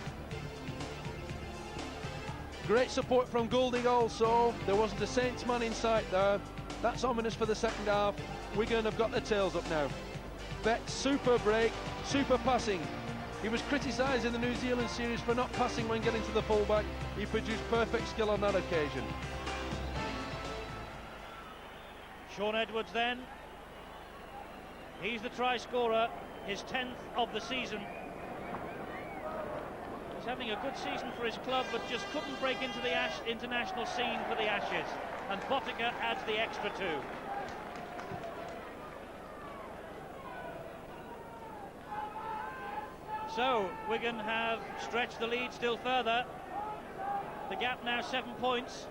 Great support from Goulding also. There wasn't a Saints man in sight there. That's ominous for the second half. Wigan have got their tails up now. Betts, super break, super passing. He was criticised in the New Zealand series for not passing when getting to the fullback. He produced perfect skill on that occasion. Sean Edwards then. He's the try scorer, his 10th of the season. He's having a good season for his club, but just couldn't break into the international scene for the Ashes. And Botica adds the extra 2. So Wigan have stretched the lead still further. The gap now 7 points.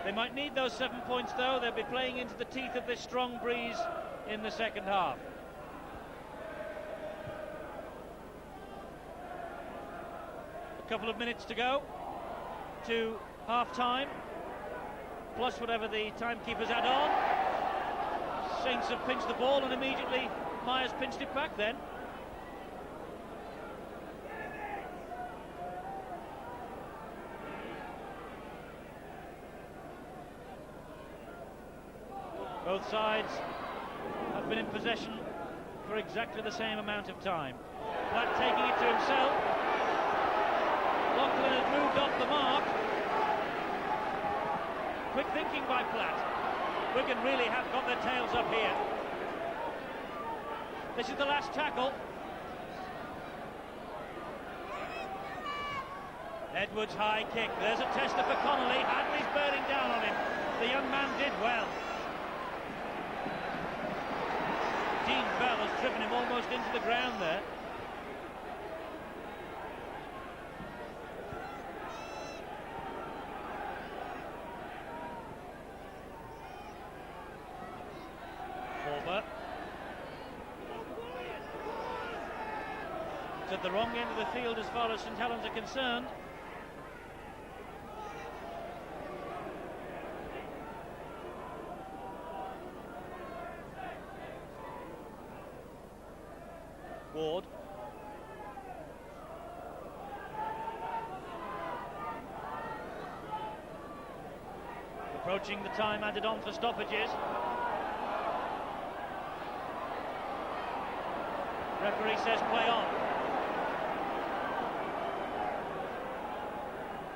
They might need those 7 points though. They'll be playing into the teeth of this strong breeze in the second half. A couple of minutes to go to half-time, plus whatever the timekeepers add on. Saints have pinched the ball and immediately Myers pinched it back then. Both sides have been in possession for exactly the same amount of time. Platt taking it to himself. Lachlan has moved off the mark. Quick thinking by Platt. Wigan really have got their tails up here. This is the last tackle. Edwards' high kick. There's a tester for Connolly. Hadley's bearing down on him. The young man did well. Dean Bell has driven him almost into the ground there. at the wrong end of the field as far as St Helens are concerned. Ward. Approaching the time added on for stoppages. Referee says play on.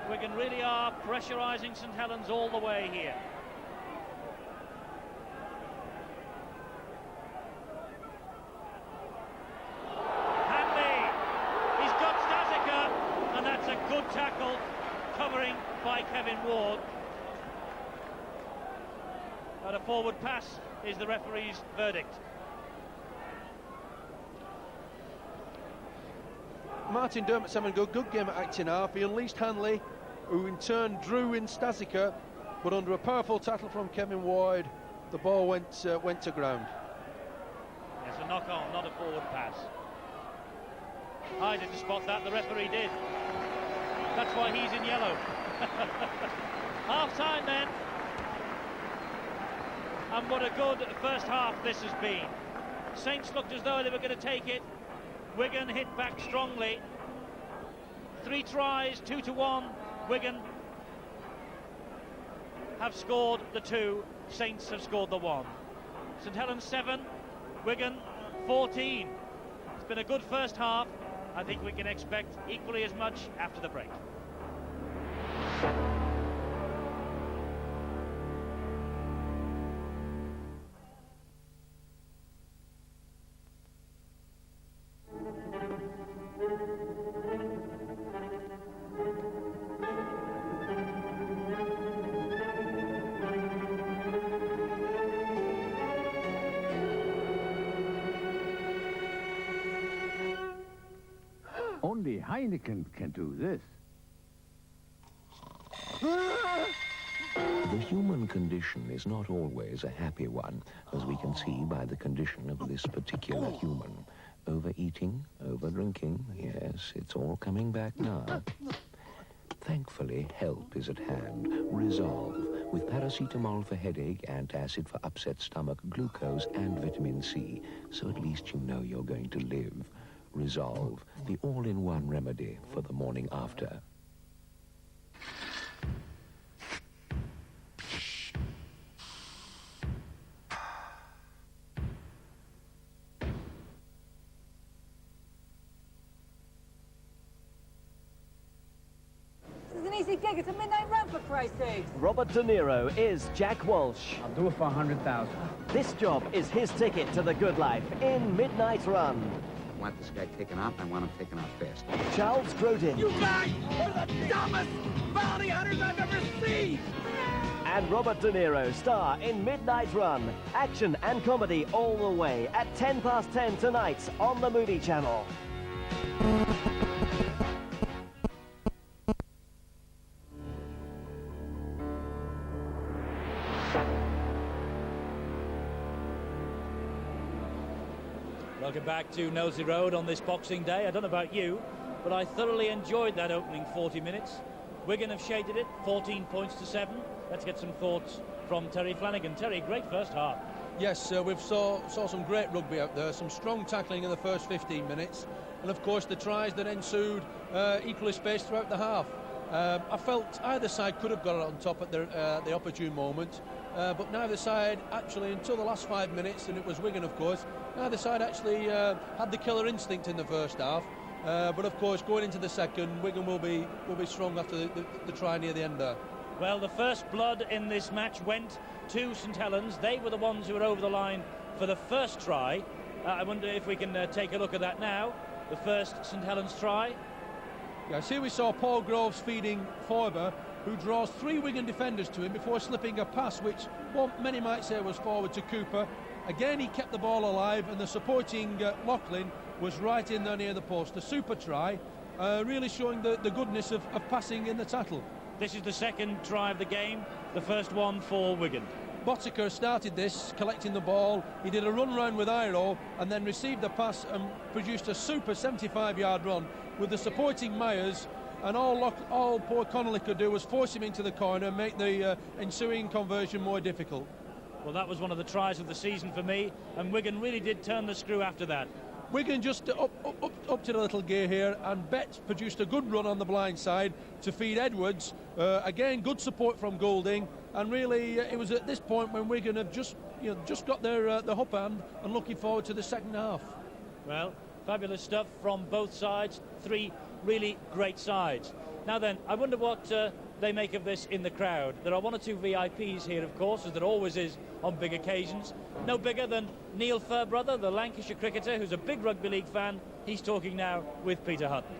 Wigan really are pressurising St Helens all the way here. Good tackle, covering by Kevin Ward. But a forward pass is the referee's verdict. Martin Dermott's having a good game at acting half. He unleashed Hanley, who in turn drew in Stasica, but under a powerful tackle from Kevin Ward, the ball went to ground. Yes, a knock-on, not a forward pass. I didn't spot that, the referee did. That's why he's in yellow. Half-time then. And what a good first half this has been. Saints looked as though they were going to take it. Wigan hit back strongly. 3 tries, 2-1. Wigan have scored the 2. Saints have scored the 1. St Helens 7, Wigan 14. It's been a good first half. I think we can expect equally as much after the break. Only Heineken can do this. The human condition is not always a happy one, as we can see by the condition of this particular human. Overeating, overdrinking, yes, it's all coming back now. Thankfully, help is at hand. Resolve, with paracetamol for headache, antacid for upset stomach, glucose and vitamin C, so at least you know you're going to live. Resolve, the all-in-one remedy for the morning after. This is an easy gig. It's a midnight run, for Christ's sake. Robert De Niro is Jack Walsh. I'll do it for 100,000. This job is his ticket to the good life in Midnight Run. I want this guy taken out, and I want him taken out fast. Charles Grodin. You guys are the dumbest bounty hunters I've ever seen! And Robert De Niro star in Midnight Run. Action and comedy all the way at 10:10 tonight on the Movie Channel. Welcome back to Nosey Road on this Boxing Day. I don't know about you, but I thoroughly enjoyed that opening 40 minutes. Wigan have shaded it, 14 points to 7. Let's get some thoughts from Terry Flanagan. Terry, great first half. Yes, we've saw some great rugby out there, some strong tackling in the first 15 minutes, and of course the tries that ensued equally spaced throughout the half. I felt either side could have got it on top at the opportune moment, but neither side actually, until the last 5 minutes, and it was Wigan of course, neither side actually had the killer instinct in the first half. But of course, going into the second, Wigan will be strong after the try near the end there. Well, the first blood in this match went to St Helens. They were the ones who were over the line for the first try. I wonder if we can take a look at that now. The first St Helens try. Yes, here we saw Paul Groves feeding Foiber, who draws 3 Wigan defenders to him before slipping a pass, which many might say was forward to Cooper. Again, he kept the ball alive, and the supporting Loughlin was right in there near the post. A super try, really showing the goodness of passing in the tackle. This is the second try of the game, the first one for Wigan. Botica started this, collecting the ball. He did a run round with Iro and then received the pass and produced a super 75-yard run with the supporting Myers, and all poor Connolly could do was force him into the corner and make the ensuing conversion more difficult. Well, that was one of the tries of the season for me, and Wigan really did turn the screw after that. Wigan just up to the little gear here, and Betts produced a good run on the blind side to feed Edwards. Again, good support from Goulding, and really it was at this point when Wigan have just got their up hand and looking forward to the second half. Well, fabulous stuff from both sides. Three really great sides. Now then, I wonder what they make of this in the crowd. There are one or two VIPs here, of course, as there always is on big occasions. No bigger than Neil Fairbrother, the Lancashire cricketer, who's a big rugby league fan. He's talking now with Peter Hutton.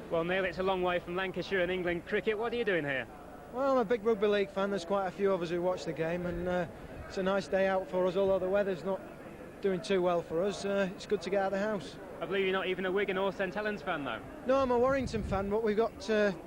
Well, Neil, it's a long way from Lancashire and England cricket. What are you doing here? Well, I'm a big rugby league fan. There's quite a few of us who watch the game, and it's a nice day out for us, although the weather's not doing too well for us. It's good to get out of the house. I believe you're not even a Wigan or St Helens fan, though. No, I'm a Warrington fan, but we've got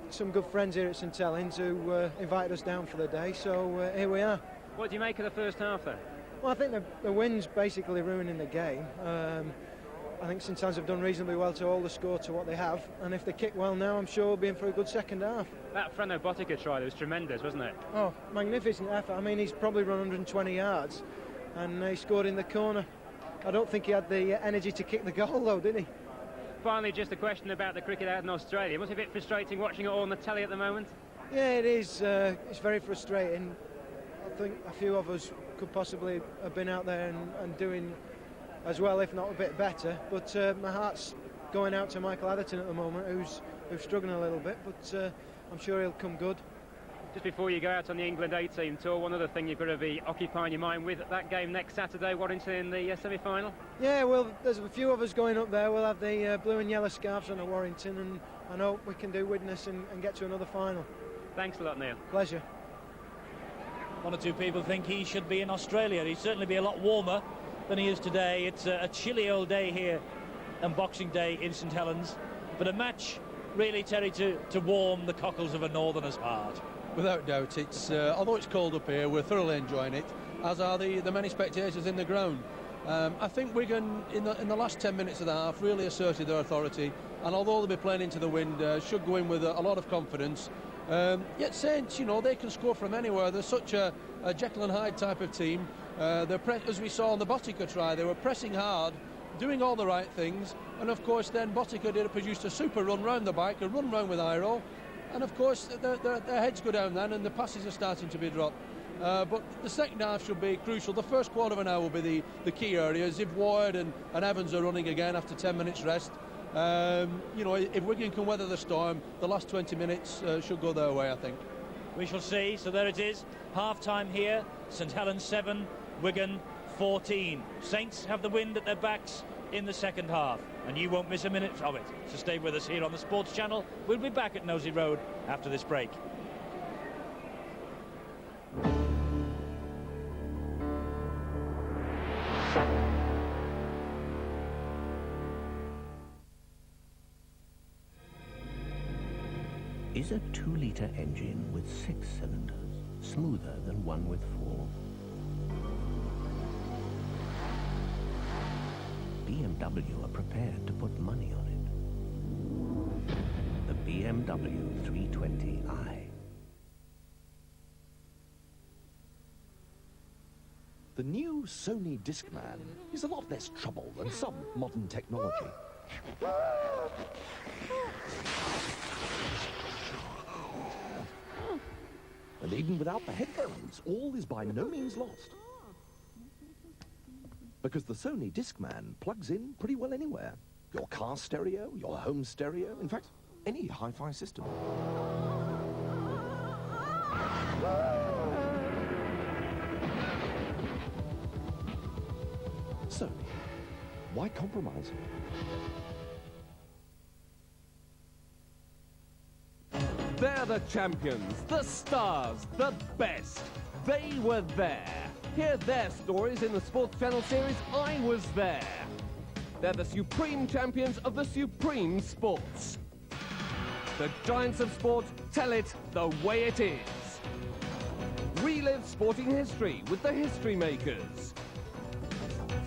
some good friends here at St Helens who invited us down for the day, so here we are. What do you make of the first half, then? Well, I think the wind's basically ruining the game. I think St Helens have done reasonably well to hold the score to what they have, and if they kick well now, I'm sure we'll be in for a good second half. That Frano Botica try was tremendous, wasn't it? Oh, magnificent effort. I mean, he's probably run 120 yards, and he scored in the corner. I don't think he had the energy to kick the goal, though, did he? Finally, just a question about the cricket out in Australia. Was it a bit frustrating watching it all on the telly at the moment? Yeah, it is. It's very frustrating. I think a few of us could possibly have been out there and doing as well, if not a bit better. But my heart's going out to Michael Atherton at the moment, who's struggling a little bit, but I'm sure he'll come good. Just before you go out on the England A-team tour, one other thing you've got to be occupying your mind with, that game next Saturday, Warrington in the semi-final? Yeah, well, there's a few of us going up there. We'll have the blue and yellow scarves on at Warrington, and I know we can do witness and get to another final. Thanks a lot, Neil. Pleasure. One or two people think he should be in Australia. He'd certainly be a lot warmer than he is today. It's a chilly old day here on Boxing Day in St Helens, but a match really, Terry, to warm the cockles of a northerner's heart. Without doubt, it's although it's cold up here, we're thoroughly enjoying it, as are the many spectators in the ground. I think Wigan, in the last 10 minutes of the half, really asserted their authority, and although they'll be playing into the wind, should go in with a lot of confidence. Yet Saints, they can score from anywhere. They're such a Jekyll and Hyde type of team. As we saw on the Botica try, they were pressing hard, doing all the right things, and of course then Botica produced a super run round the back, a run round with Iro. And of course, their heads go down then, and the passes are starting to be dropped. But the second half should be crucial. The first quarter of an hour will be the key areas. If Ward and Evans are running again after 10 minutes rest, if Wigan can weather the storm, the last 20 minutes should go their way, I think. We shall see. So there it is. Half-time here. St Helens 7, Wigan 14. Saints have the wind at their backs in the second half, and you won't miss a minute of it. So stay with us here on the Sports Channel. We'll be back at Nosey Road after this break. Is a 2-litre engine with 6 cylinders smoother than one with 4? BMW are prepared to put money on it. The BMW 320i. The new Sony Discman is a lot less trouble than some modern technology. And even without the headphones, all is by no means lost. Because the Sony Discman plugs in pretty well anywhere. Your car stereo, your home stereo, in fact, any hi-fi system. Sony, why compromise? They're the champions, the stars, the best. They were there. Hear their stories in the Sports Channel series I Was There. They're the supreme champions of the supreme sports. The giants of sport tell it the way it is. Relive sporting history with the History Makers.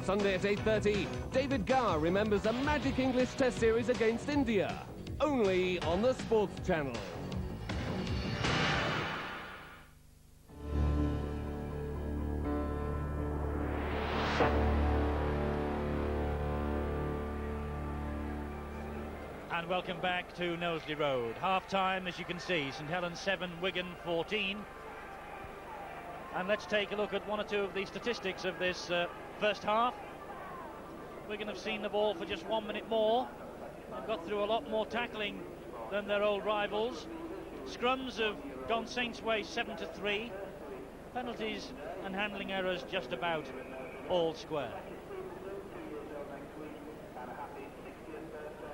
Sunday at 8:30, David Gower remembers a magic English Test series against India. Only on the Sports Channel. And welcome back to Knowsley Road. Half-time, as you can see, St Helens 7, Wigan 14. And let's take a look at one or two of the statistics of this first half. Wigan have seen the ball for just 1 minute more. They've got through a lot more tackling than their old rivals. Scrums have gone Saints' way 7-3. Penalties and handling errors just about all square.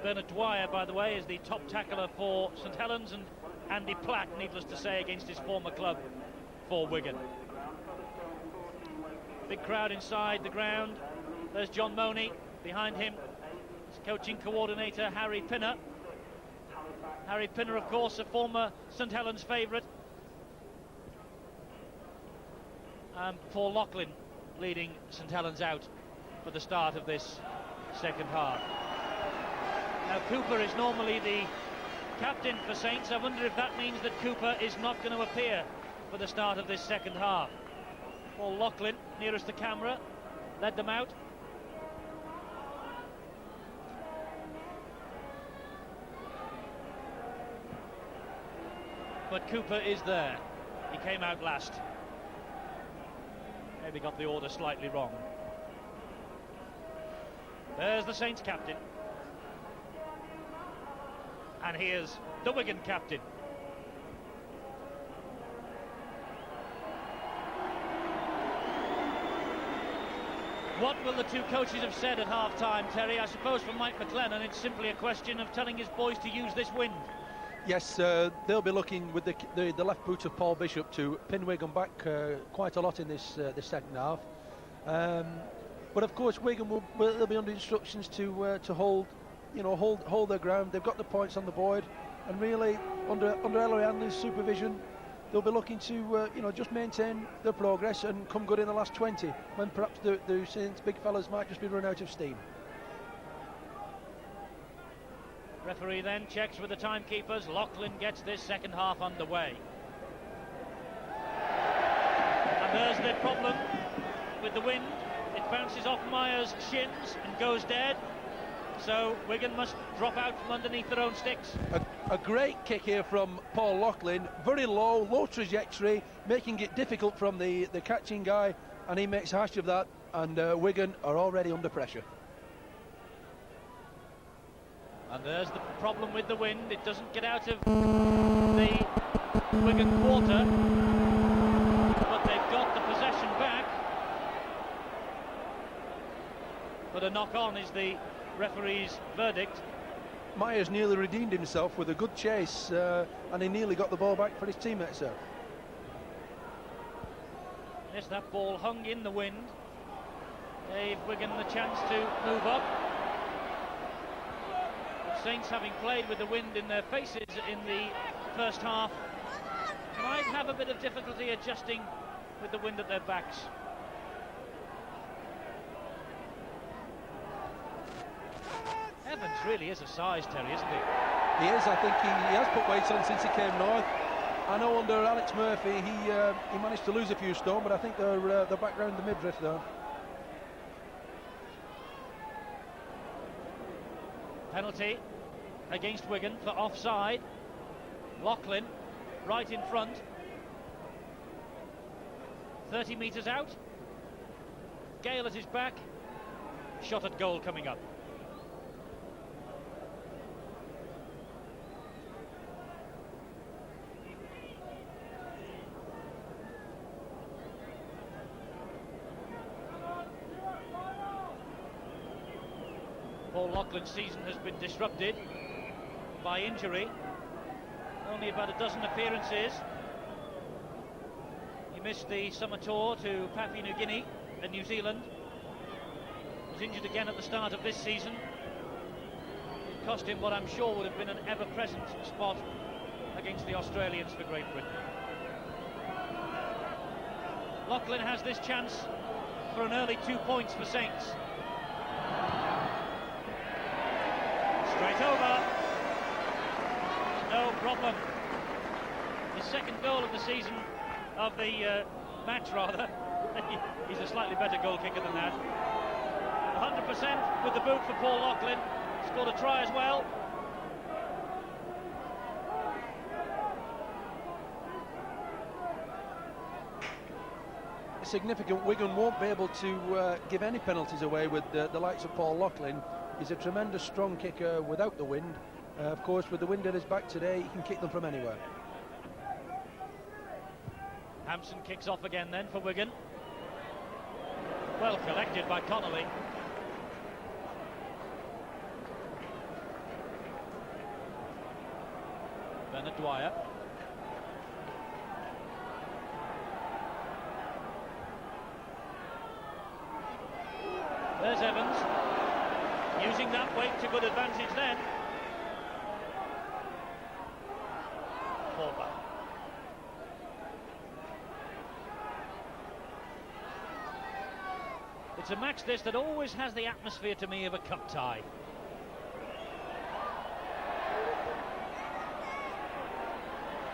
Bernard Dwyer, by the way, is the top tackler for St Helens, and Andy Platt, needless to say, against his former club for Wigan. Big crowd inside the ground. There's John Money behind him. His coaching coordinator, Harry Pinner. Harry Pinner, of course, a former St Helens favourite. And Paul Loughlin leading St Helens out for the start of this second half. Now, Cooper is normally the captain for Saints. I wonder if that means that Cooper is not going to appear for the start of this second half. Paul Loughlin, nearest the camera, led them out. But Cooper is there. He came out last. Maybe got the order slightly wrong. There's the Saints captain. And here's the Wigan captain. What will the two coaches have said at half-time, Terry? I suppose for Mike McLennan it's simply a question of telling his boys to use this wind. Yes, they'll be looking with the left boot of Paul Bishop to pin Wigan back quite a lot in this second half. But of course Wigan will be under instructions to hold, hold their ground. They've got the points on the board, and really under Ellery Hanley's supervision, they'll be looking to just maintain their progress and come good in the last 20, when perhaps the Saints big fellas might just be run out of steam. Referee then checks with the timekeepers. Loughlin gets this second half underway. And there's the problem with the wind. It bounces off Myers' shins and goes dead. So Wigan must drop out from underneath their own sticks. A great kick here from Paul Loughlin. Very low trajectory, making it difficult from the catching guy, and he makes hash of that, and Wigan are already under pressure. And there's the problem with the wind. It doesn't get out of the Wigan quarter, but they've got the possession back. But a knock-on is the referee's verdict. Myers nearly redeemed himself with a good chase, and he nearly got the ball back for his teammates there. Yes, that ball hung in the wind. Gave Wigan the chance to move up. Saints, having played with the wind in their faces in the first half, might have a bit of difficulty adjusting with the wind at their backs. Evans really is a size, Terry, isn't he? He is. I think he has put weight on since he came north. I know under Alex Murphy he managed to lose a few stone, but I think they're back round the midriff there. Penalty against Wigan for offside. Loughlin right in front. 30 metres out. Gale at his back. Shot at goal coming up. Paul Loughlin's season has been disrupted by injury. Only about a dozen appearances. He missed the summer tour to Papua New Guinea and New Zealand. Was injured again at the start of this season. It cost him what I'm sure would have been an ever-present spot against the Australians for Great Britain. Loughlin has this chance for an early 2 points for Saints. Straight over. No problem. His second goal of the season, of the match rather. He's a slightly better goal kicker than that. 100% with the boot for Paul Loughlin. Scored a try as well. Significant. Wigan won't be able to give any penalties away with the likes of Paul Loughlin. He's a tremendous strong kicker without the wind. Of course, with the wind at his back today, he can kick them from anywhere. Hampson kicks off again then for Wigan. Well collected by Connolly. Bernard Dwyer. There's Evans, using that weight to good advantage then. Forber. It's a match this that always has the atmosphere to me of a cup tie.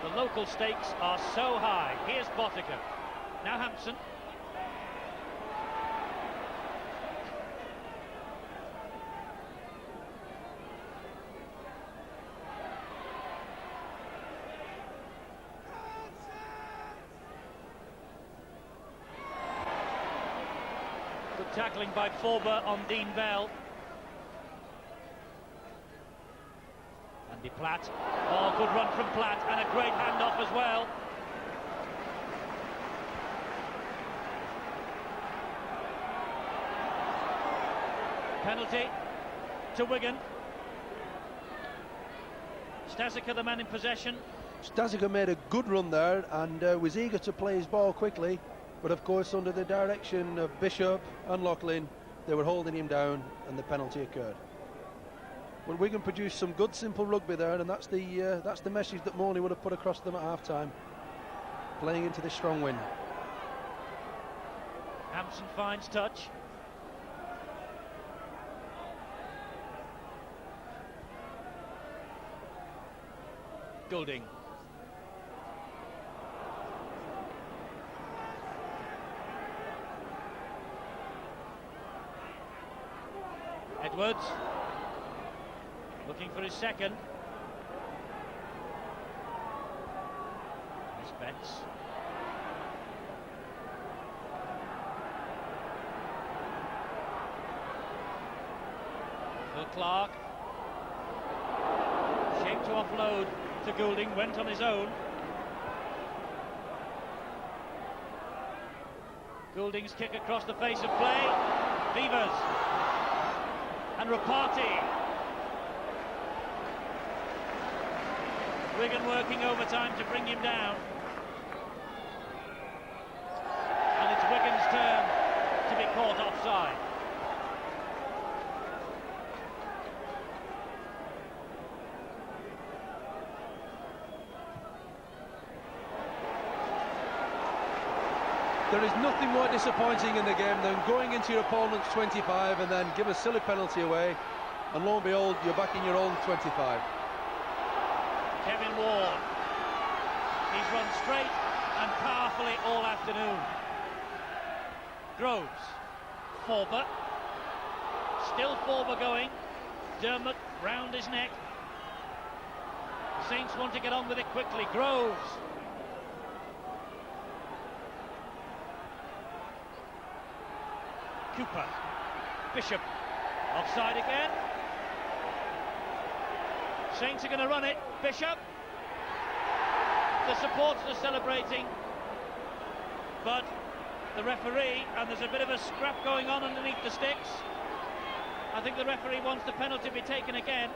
The local stakes are so high. Here's Bottiger. Now Hampson. Good tackling by Forber on Dean Bell. Andy Platt. Oh, good run from Platt and a great handoff as well. Penalty to Wigan. Stasica, the man in possession. Stasica made a good run there and was eager to play his ball quickly, but of course under the direction of Bishop and Loughlin, they were holding him down and the penalty occurred. Well, Wigan produced some good simple rugby there, and that's the message that Morley would have put across them at half-time, playing into this strong wind. Hampson finds touch. Goulding. Edwards. Looking for his second. Miss Betts. Phil Clark. Shape to offload to Goulding, went on his own. Goulding's kick across the face of play. Beavers. And Rapati. Wigan working overtime to bring him down. And it's Wigan's turn to be caught offside. There is nothing more disappointing in the game than going into your opponent's 25 and then give a silly penalty away, and lo and behold, you're back in your own 25. Kevin Ward. He's run straight and powerfully all afternoon. Groves. Forber. Still Forber going. Dermot round his neck. Saints want to get on with it quickly. Groves. Cooper. Bishop. Offside again. Saints are going to run it. Bishop. The supporters are celebrating, but the referee, and there's a bit of a scrap going on underneath the sticks. I think the referee wants the penalty to be taken again.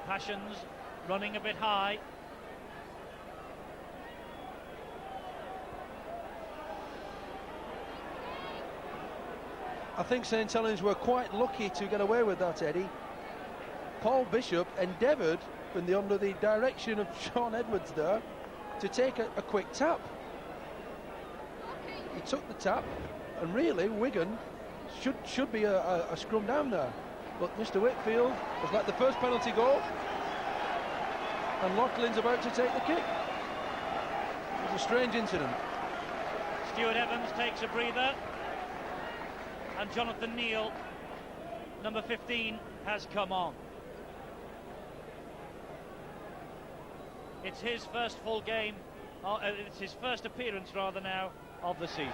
Passions running a bit high. I think St Helens were quite lucky to get away with that, Eddie. Paul Bishop endeavoured happened under the direction of Sean Edwards there to take a quick tap. He took the tap, and really Wigan should be a scrum down there. But Mr. Whitfield has let the first penalty go, and Laughlin's about to take the kick. It was a strange incident. Stuart Evans takes a breather, and Jonathan Neal, number 15, has come on. It's his first full game, it's his first appearance rather now of the season.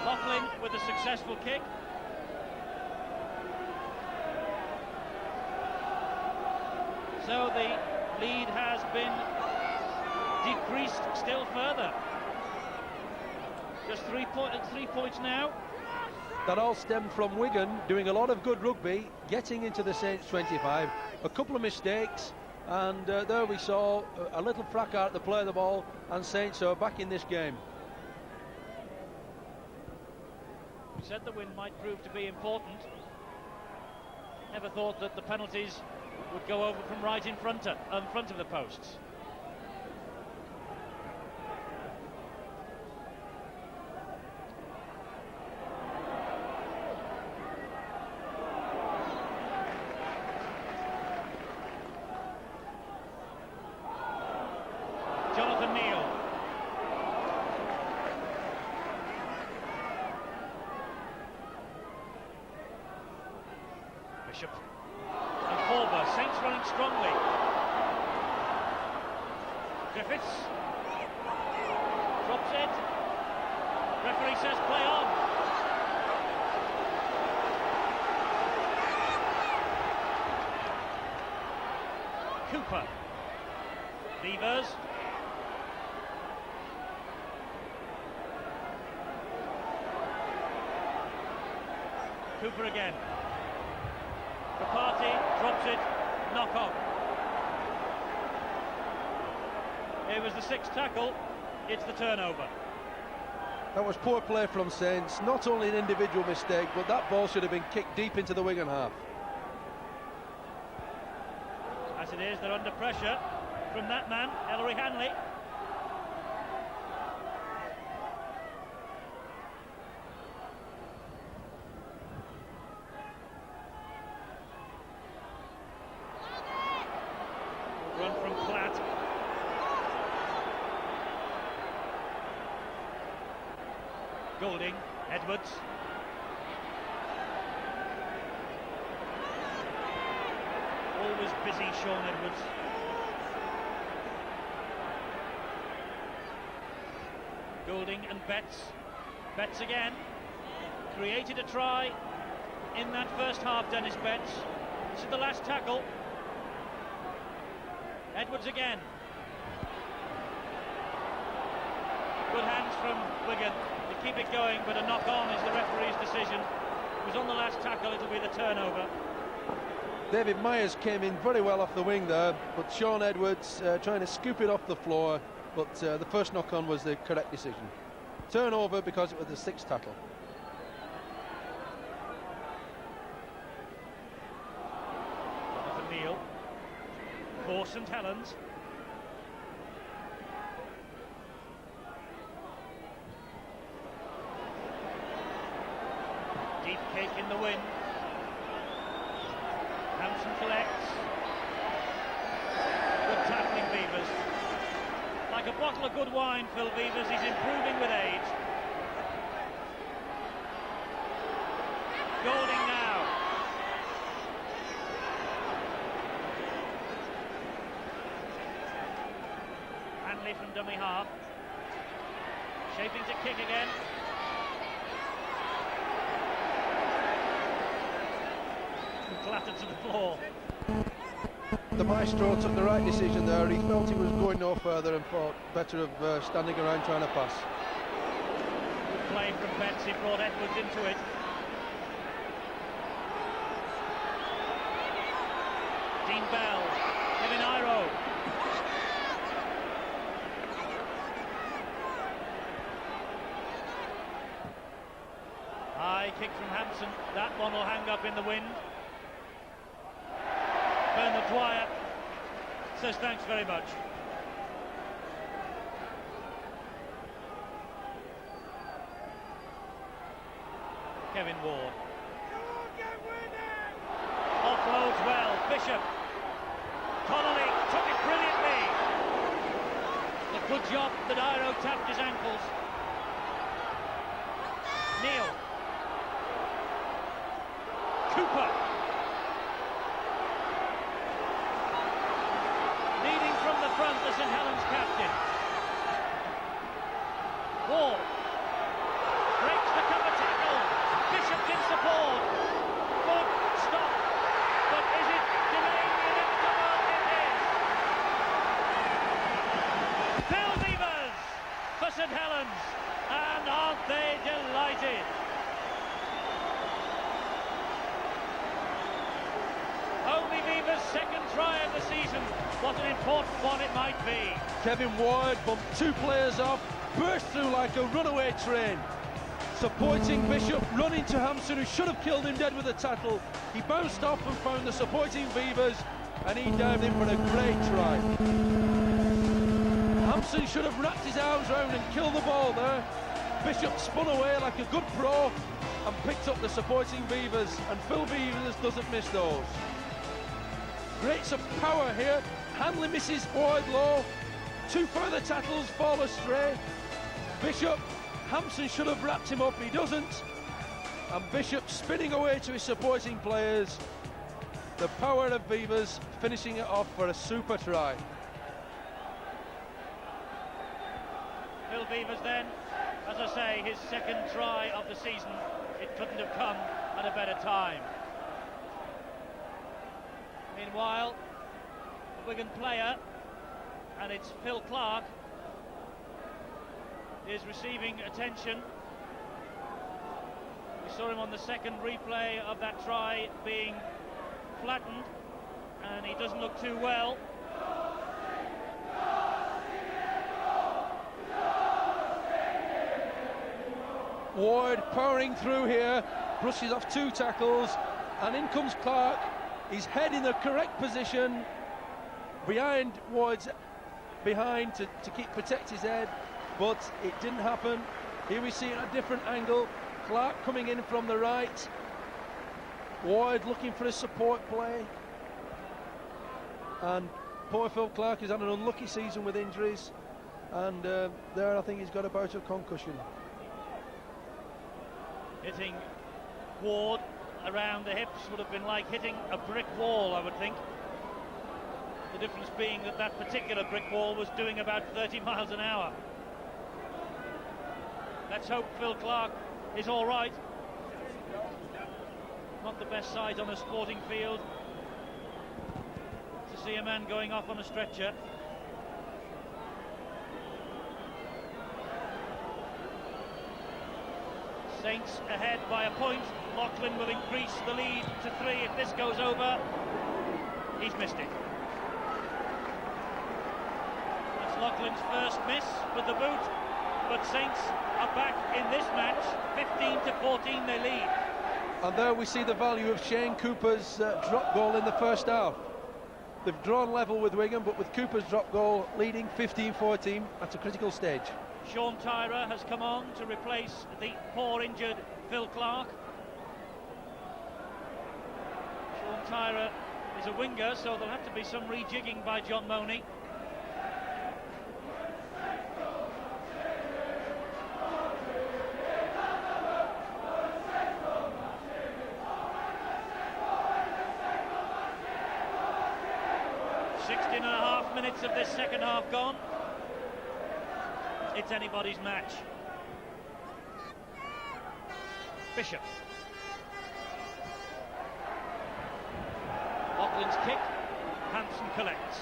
Laughlin with a successful kick. So the lead has been decreased still further. Just 3 points now. That all stemmed from Wigan doing a lot of good rugby, getting into the Saints 25. A couple of mistakes, and there we saw a little fracas at the play of the ball, and Saints are back in this game. We said the win might prove to be important. Never thought that the penalties would go over from right in front of the posts. Jonathan Neal. Bishop. And Corber. Saints running strongly. Griffiths. Drops it. Referee says play on. Cooper. Beavers. Cooper again. Rapati drops it, knock on. It was the sixth tackle, it's the turnover. That was poor play from Saints, not only an individual mistake, but that ball should have been kicked deep into the Wigan half. As it is, they're under pressure from that man, Ellery Hanley. Run from Platt. Goulding, Edwards. Always busy, Sean Edwards. Goulding and Betts. Betts again. Created a try in that first half, Dennis Betts. This is the last tackle. Edwards again. Good hands from Wigan to keep it going, but a knock-on is the referee's decision. It was on the last tackle, it'll be the turnover. David Myers came in very well off the wing there, but Sean Edwards trying to scoop it off the floor, but the first knock-on was the correct decision. Turnover because it was the sixth tackle. Jonathan Neal. For St Helens. Deep kick in the wind. Hampson collects. Good tackling, Beavers. Like a bottle of good wine, Phil Beavers. He's improving with age. Goulding now. Hanley from dummy half. Shaping to kick again. Clattered to the floor. The maestro took the right decision there. He felt he was going no further and thought better of standing around trying to pass. Good play from Betts. He brought Edwards into it. Dean Bell, Kevin Iro. High kick from Hampson. That one will hang up in the wind. Bernard Dwyer says thanks very much. Kevin Ward. Offloads well. Bishop. Connolly took it brilliantly. A good job that Iro tapped his ankles. Neil. Cooper. Leading from the front, the St Helens captain. Ward. Breaks the cover tackle. Bishop in support. Good stop. But is it delaying the inevitable? It is. Phil Beavers for St Helens. And aren't they delighted? Only Beavers' second try of the season. What an important one it might be. Kevin Ward bumped two players off, burst through like a runaway train. Supporting Bishop, running to Hampson, who should have killed him dead with a tackle. He bounced off and found the supporting Beavers, and he dived in for a great try. Hampson should have wrapped his arms round and killed the ball there. Bishop spun away like a good pro and picked up the supporting Beavers, and Phil Beavers doesn't miss those. Greats of power here. Hanley misses Ward low. Two further tackles fall astray. Bishop, Hampson should have wrapped him up, he doesn't. And Bishop spinning away to his supporting players. The power of Beavers finishing it off for a super try. Phil Beavers then, as I say, his second try of the season. It couldn't have come at a better time. Meanwhile, the Wigan player, and it's Phil Clark, is receiving attention. We saw him on the second replay of that try being flattened, and he doesn't look too well. Ward powering through here, brushes off two tackles, and in comes Clark. His head in the correct position, behind Ward's behind to protect his head, but it didn't happen. Here we see it at a different angle. Clark coming in from the right. Ward looking for a support play. And poor Phil Clark has had an unlucky season with injuries, and there I think he's got a bout of concussion. Hitting Ward around the hips would have been like hitting a brick wall, I would think. The difference being that that particular brick wall was doing about 30 miles an hour. Let's hope Phil Clark is all right. Not the best sight on a sporting field to see a man going off on a stretcher. Saints ahead by a point. Loughlin will increase the lead to 3 if this goes over. He's missed it. That's Loughlin's first miss with the boot, but Saints are back in this match. 15-14 they lead. And there we see the value of Shane Cooper's drop goal in the first half. They've drawn level with Wigan, but with Cooper's drop goal leading 15-14 at a critical stage. Sean Tyra has come on to replace the poor injured Phil Clark. Sean Tyra is a winger, so there'll have to be some rejigging by John Money. Minutes of this second half gone. It's anybody's match. Bishop. Loughlin's kick. Hampson collects.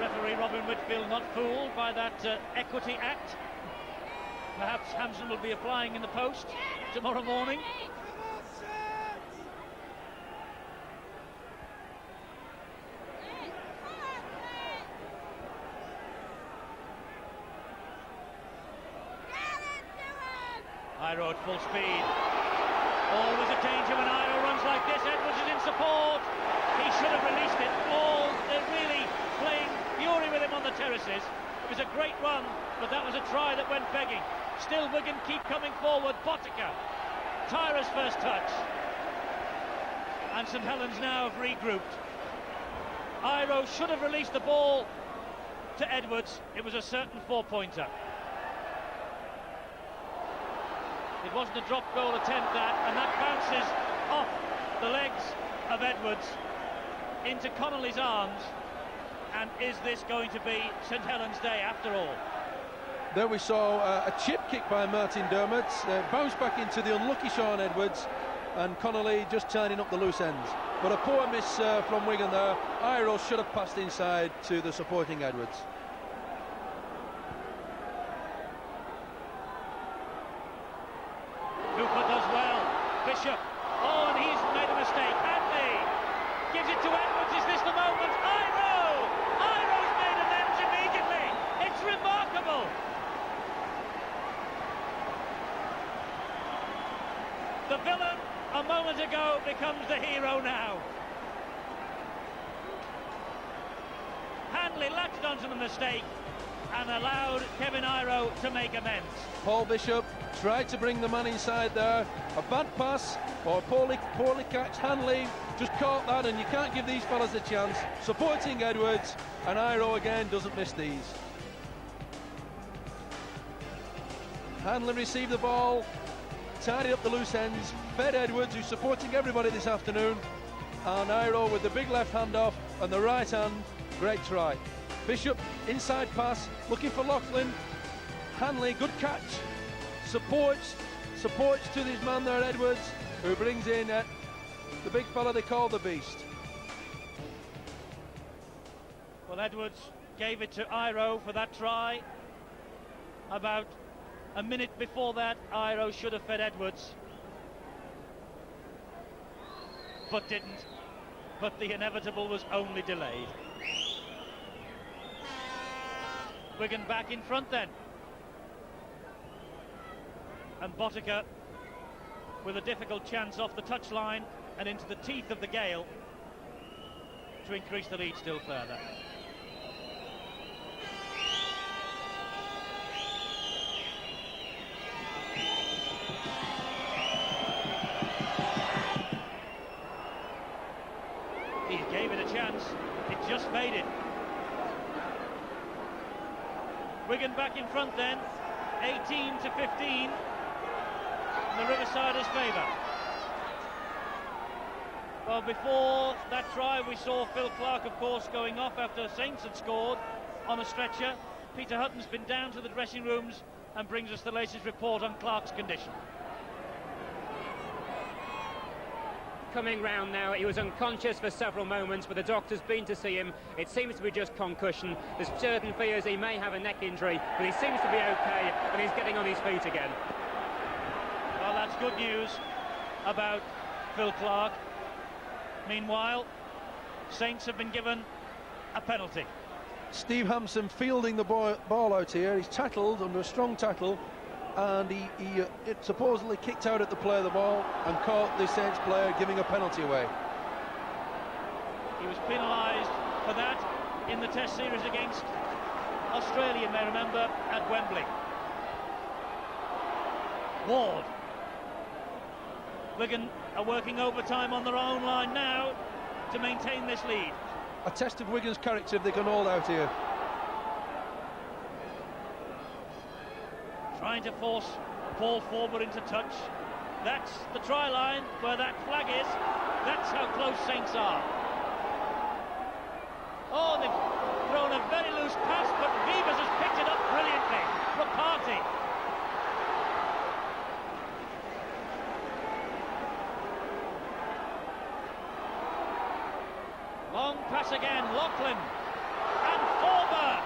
Referee Robin Whitfield not fooled by that equity act. Perhaps Hampson will be applying in the post tomorrow morning. Iro at full speed. Always a danger when Iro runs like this. Edwards is in support. He should have released it. They're really playing fury with him on the terraces. It was a great run, but that was a try that went begging. Still Wigan keep coming forward. Botica. Tyra's first touch. And St Helens now have regrouped. Iro should have released the ball to Edwards. It was a certain four-pointer. It wasn't a drop goal attempt, and that bounces off the legs of Edwards into Connolly's arms. And is this going to be St Helens' day after all? There we saw a chip kick by Martin Dermott, bounced back into the unlucky Sean Edwards, and Connolly just turning up the loose ends. But a poor miss from Wigan there. Iro should have passed inside to the supporting Edwards. Cooper does well. Bishop. Oh, and he's made a mistake. Hadley gives it to Edwards. Is this the moment? Iro's made amends immediately. It's remarkable. The villain a moment ago becomes the hero now. Hadley latched onto the mistake and allowed Kevin Iro to make amends. Paul Bishop tried to bring the man inside there. A bad pass or poorly catch. Hanley just caught that, and you can't give these fellas a chance. Supporting Edwards, and Iro again doesn't miss these. Hanley received the ball, tidied up the loose ends, fed Edwards, who's supporting everybody this afternoon, and Iro with the big left hand off and the right hand. Great try. Bishop, inside pass, looking for Laughlin. Hanley, good catch. Supports to this man there, Edwards, who brings in the big fella they call the Beast. Well, Edwards gave it to Iro for that try. About a minute before that, Iro should have fed Edwards, but didn't. But the inevitable was only delayed. Wigan back in front then. And Botica with a difficult chance off the touchline and into the teeth of the gale to increase the lead still further. He gave it a chance, it just faded. Wigan back in front then, 18 to 15, in the Riversiders' favour. Well, before that try we saw Phil Clark, of course, going off after Saints had scored on a stretcher. Peter Hutton's been down to the dressing rooms and brings us the latest report on Clark's condition. Coming round now, he was unconscious for several moments, but the doctor's been to see him. It seems to be just concussion. There's certain fears he may have a neck injury, but he seems to be okay, and he's getting on his feet again. Well, that's good news about Phil Clark. Meanwhile, Saints have been given a penalty. Steve Hampson fielding the ball out here. He's tackled under a strong tackle, and he supposedly kicked out at the play of the ball and caught the Saints player giving a penalty away. He was penalised for that in the Test series against Australia, you may remember, at Wembley. Ward. Wigan are working overtime on their own line now to maintain this lead. A test of Wigan's character if they can hold out here. Trying to force ball forward into touch. That's the try line where that flag is. That's how close Saints are. Oh, they've thrown a very loose pass, but Vivas has picked it up brilliantly. Rapati. Long pass again, Laughlin. And Forber.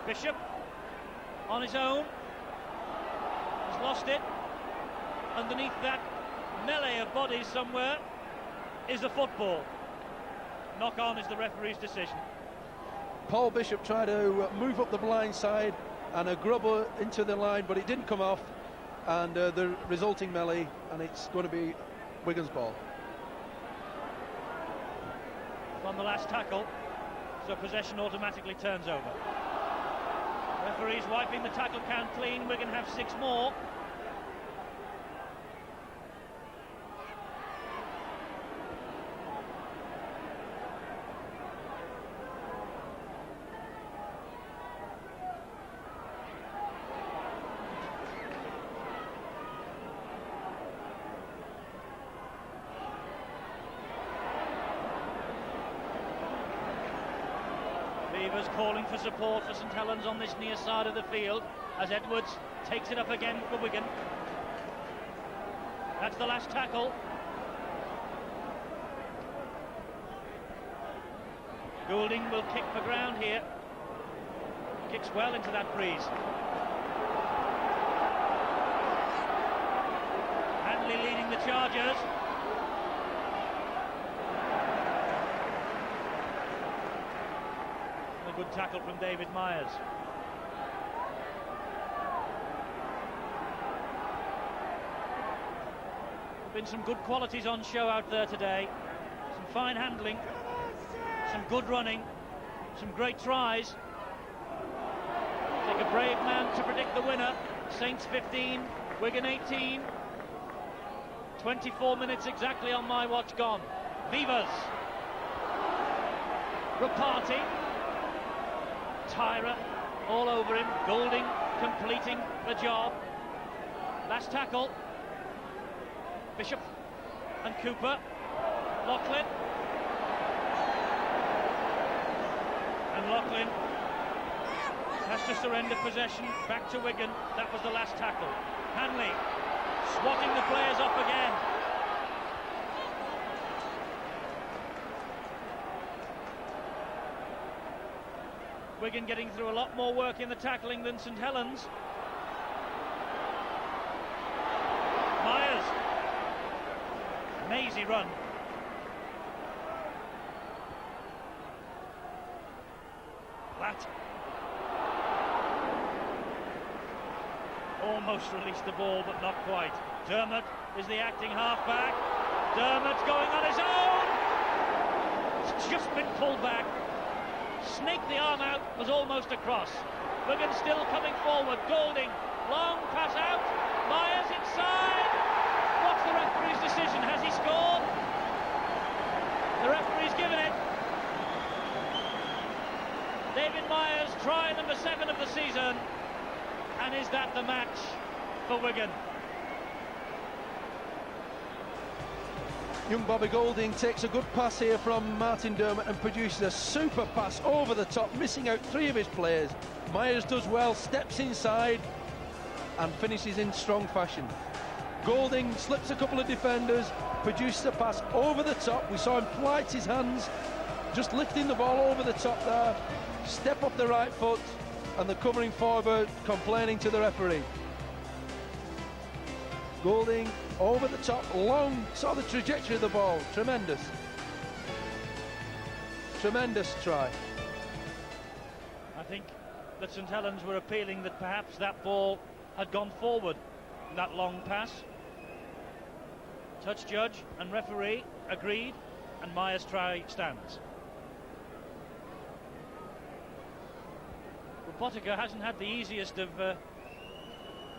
Bishop on his own has lost it. Underneath that melee of bodies somewhere is the football. Knock on is the referee's decision. Paul Bishop tried to move up the blind side and a grubber into the line, but it didn't come off, and the resulting melee, and it's going to be Wigan's ball. On the last tackle, so possession automatically turns over. Referee's wiping the tackle count clean. Wigan have 6 more. Beavers calling for support for St Helens on this near side of the field as Edwards takes it up again for Wigan. That's the last tackle. Goulding will kick for ground here. Kicks well into that breeze. Hanley leading the Chargers. A good tackle from David Myers. Been some good qualities on show out there today. Some fine handling, some good running, some great tries. Take a brave man to predict the winner. Saints 15, Wigan 18. 24 minutes exactly on my watch gone. Vivas. Rapati. Tyra all over him. Goulding completing the job. Last tackle. Bishop and Cooper. Loughlin. And Loughlin has to surrender possession back to Wigan. That was the last tackle. Hanley swatting the players off again. Wigan getting through a lot more work in the tackling than St Helens. Myers. Mazy run. Platt. Almost released the ball, but not quite. Dermot is the acting halfback. Dermot's going on his own. It's just been pulled back. Snaked the arm out, was almost across. Wigan still coming forward. Goulding, long pass out. Myers inside. What's the referee's decision? Has he scored? The referee's given it. David Myers, try number 7 of the season. And is that the match for Wigan? Young Bobby Goulding takes a good pass here from Martin Dermott and produces a super pass over the top, missing out 3 of his players. Myers does well, steps inside and finishes in strong fashion. Goulding slips a couple of defenders, produces a pass over the top. We saw him flight his hands, just lifting the ball over the top there. Step up the right foot, and the covering forward complaining to the referee. Goulding over the top, long, saw the trajectory of the ball, tremendous. Tremendous try. I think that St Helens were appealing that perhaps that ball had gone forward, that long pass. Touch judge and referee agreed, and Myers' try stands. Botica hasn't had the easiest of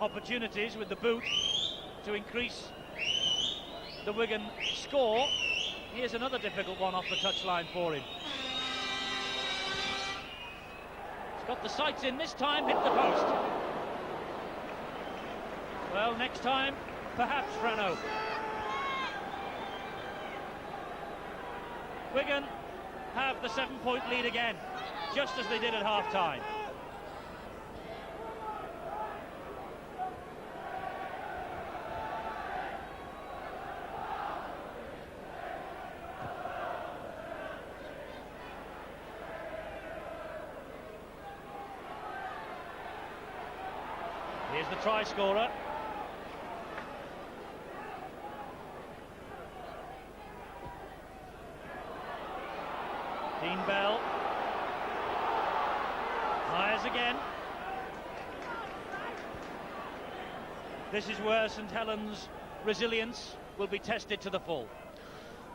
opportunities with the boot to increase the Wigan score. Here's another difficult one off the touchline for him. He's got the sights in this time, hit the post. Well, next time, perhaps Frano. Wigan have the 7-point lead again, just as they did at half-time. Here's the try scorer. Dean Bell. again. This is where St Helens' resilience will be tested to the full.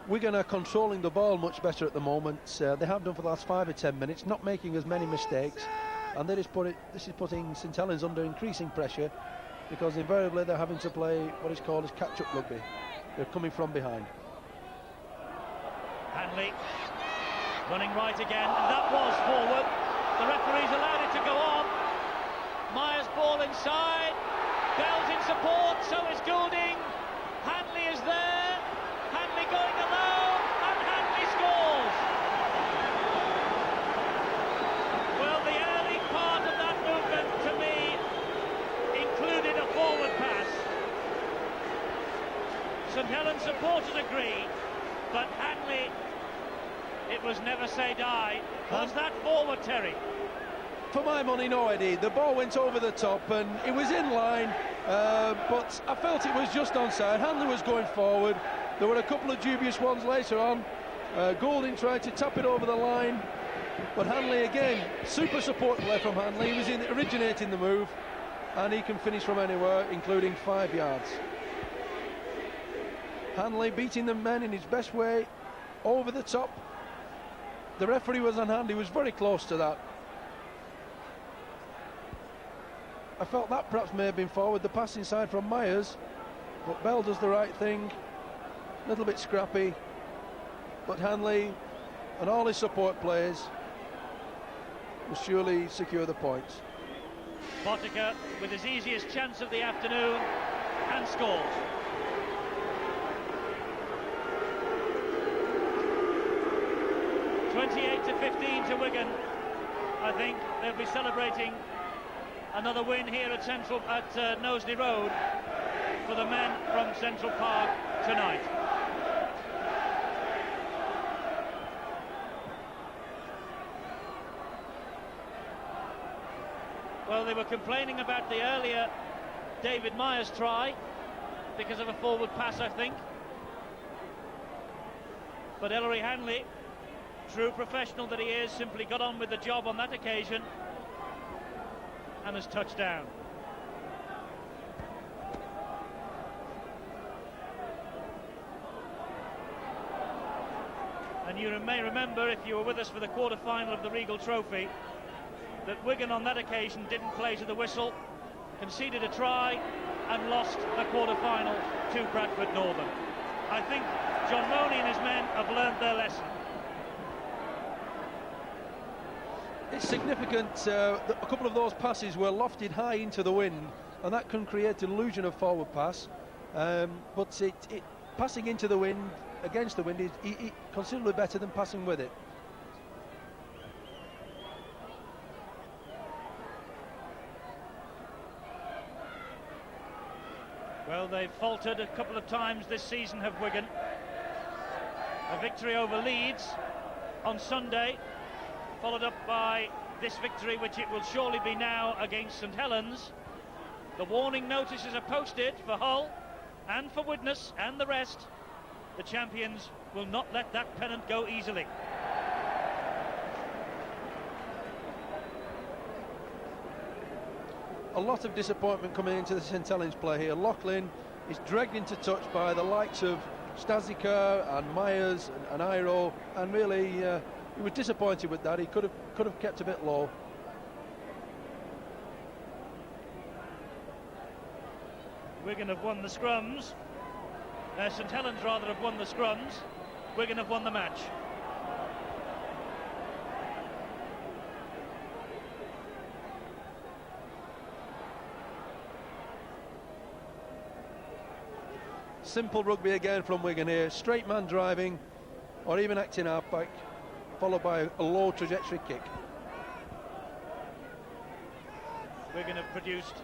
Wigan are controlling the ball much better at the moment. They have done for the last 5 or 10 minutes, not making as many mistakes, and this is putting St Helens under increasing pressure, because invariably they're having to play what is called as catch-up rugby. They're coming from behind. Hanley running right again, and that was forward. The referee's allowed it to go on. Myers ball inside. Bell's in support, so is Goulding. Hanley is there. Hanley going alone, and Hanley scores. Well, the early part of that movement, to me, included a forward pass. St Helens supporters agree, but Hanley, it was never say die. Was that forward, Terry? For my money, no, Eddie. The ball went over the top and it was in line, but I felt it was just onside. Hanley was going forward. There were a couple of dubious ones later on. Goulding tried to tap it over the line, but Hanley again, super support play from Hanley. He was originating the move, and he can finish from anywhere, including 5 yards. Hanley beating the men in his best way, over the top. The referee was on hand. He was very close to that. I felt that perhaps may have been forward, the pass inside from Myers, but Bell does the right thing. A little bit scrappy, but Hanley and all his support players will surely secure the points. Potiker with his easiest chance of the afternoon and scores. (28-15) to Wigan. I think they'll be celebrating another win here at Knowsley Road for the men from Central Park tonight. Well, they were complaining about the earlier David Myers try because of a forward pass, I think. But Ellery Hanley, true professional that he is, simply got on with the job on that occasion and has touched down. And you may remember, if you were with us for the quarter-final of the Regal Trophy, that Wigan on that occasion didn't play to the whistle, conceded a try and lost the quarter-final to Bradford Northern. I think John Money and his men have learned their lesson. It's significant, a couple of those passes were lofted high into the wind, and that can create an illusion of forward pass, but passing into the wind, against the wind, is considerably better than passing with it. Well, they've faltered a couple of times this season, have Wigan. A victory over Leeds on Sunday, followed up by this victory, which it will surely be now against St Helens. The warning notices are posted for Hull and for Widnes and the rest. The champions will not let that pennant go easily. A lot of disappointment coming into the St Helens play here. Loughlin is dragged into touch by the likes of Stazika and Myers and Iro, and really he was disappointed with that. He could have kept a bit low. Wigan have won the scrums. St Helens rather have won the scrums. Wigan have won the match. Simple rugby again from Wigan here. Straight man driving, or even acting halfback, followed by a low trajectory kick. Wigan have produced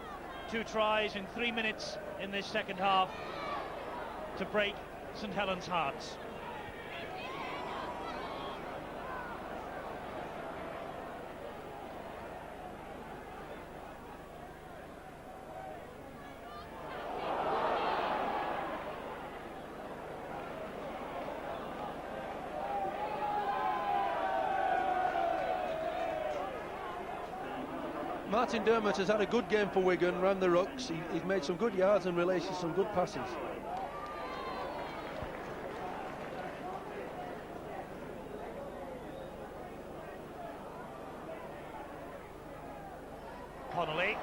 2 tries in 3 minutes in this second half to break St Helens' hearts. Martin Dermott has had a good game for Wigan round the rucks. He's made some good yards and releases some good passes. Connolly.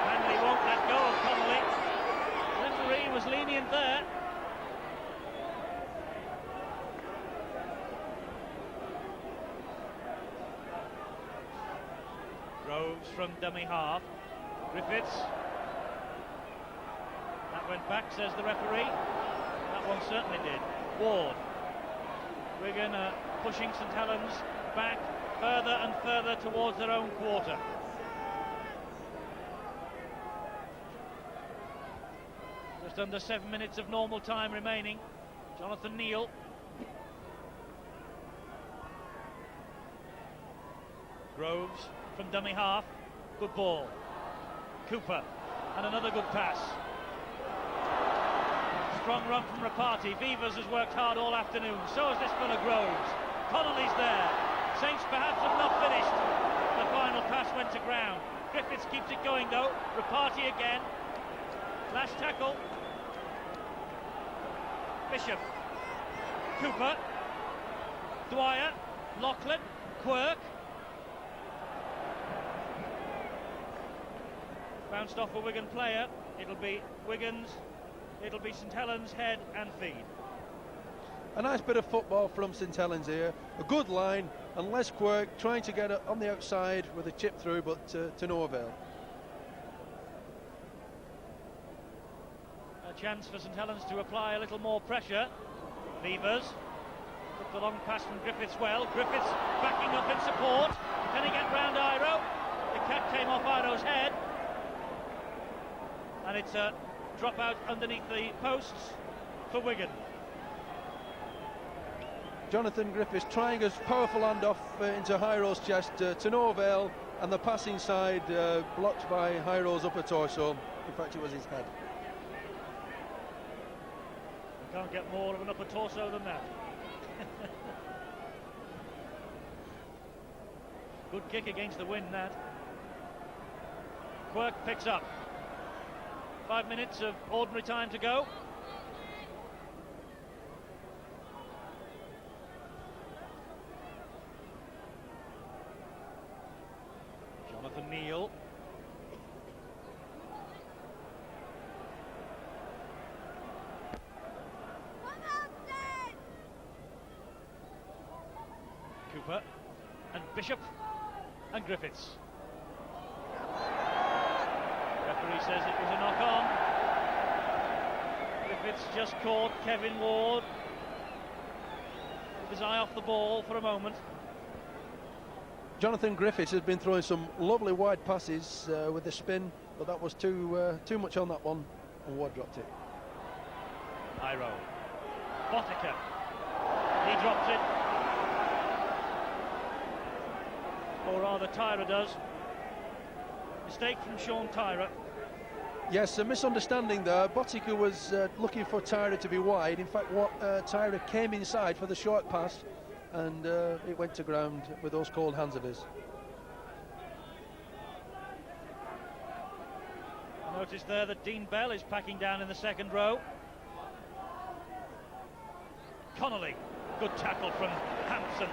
Manley won't let go of Connolly. Referee was lenient there. Groves from dummy half. Griffiths. That went back, says the referee. That one certainly did. Ward. Wigan pushing St Helens back further and further towards their own quarter. Just under 7 minutes of normal time remaining. Jonathan Neal. Groves from dummy half. Good ball. Cooper. And another good pass. Strong run from Rapati. Vivas has worked hard all afternoon. So has this fella Groves. Connolly's there. Saints perhaps have not finished. The final pass went to ground. Griffiths keeps it going though. Rapati again. Last tackle. Bishop. Cooper. Dwyer. Loughlin. Quirk. Bounced off a Wigan player. It'll be Wigan's. It'll be St Helens head and feed. A nice bit of football from St Helens here. A good line, and Les Quirk trying to get it on the outside with a chip through, but to no avail. A chance for St Helens to apply a little more pressure. Levers. Took the long pass from Griffiths well. Griffiths backing up in support. Can he get round Iro? The cap came off Iro's head. And it's a drop out underneath the posts for Wigan. Jonathan Griffiths trying a powerful handoff into Hyro's chest to no avail, and the passing side blocked by Hyro's upper torso. In fact, it was his head. You can't get more of an upper torso than that. Good kick against the wind, that. Quirk picks up. 5 minutes of ordinary time to go. Jonathan Neal. Cooper and Bishop and Griffiths. Referee says it was a knock-on. Griffiths just caught Kevin Ward with his eye off the ball for a moment. Jonathan Griffiths has been throwing some lovely wide passes with the spin, but that was too much on that one, and Ward dropped it. Iro. Botica. He drops it. Or rather, Tyra does. Mistake from Sean Tyra. Yes, a misunderstanding there. Botica was looking for Tyra to be wide. In fact, Tyra came inside for the short pass, and it went to ground with those cold hands of his. Notice there that Dean Bell is packing down in the second row. Connolly, good tackle from Hampson.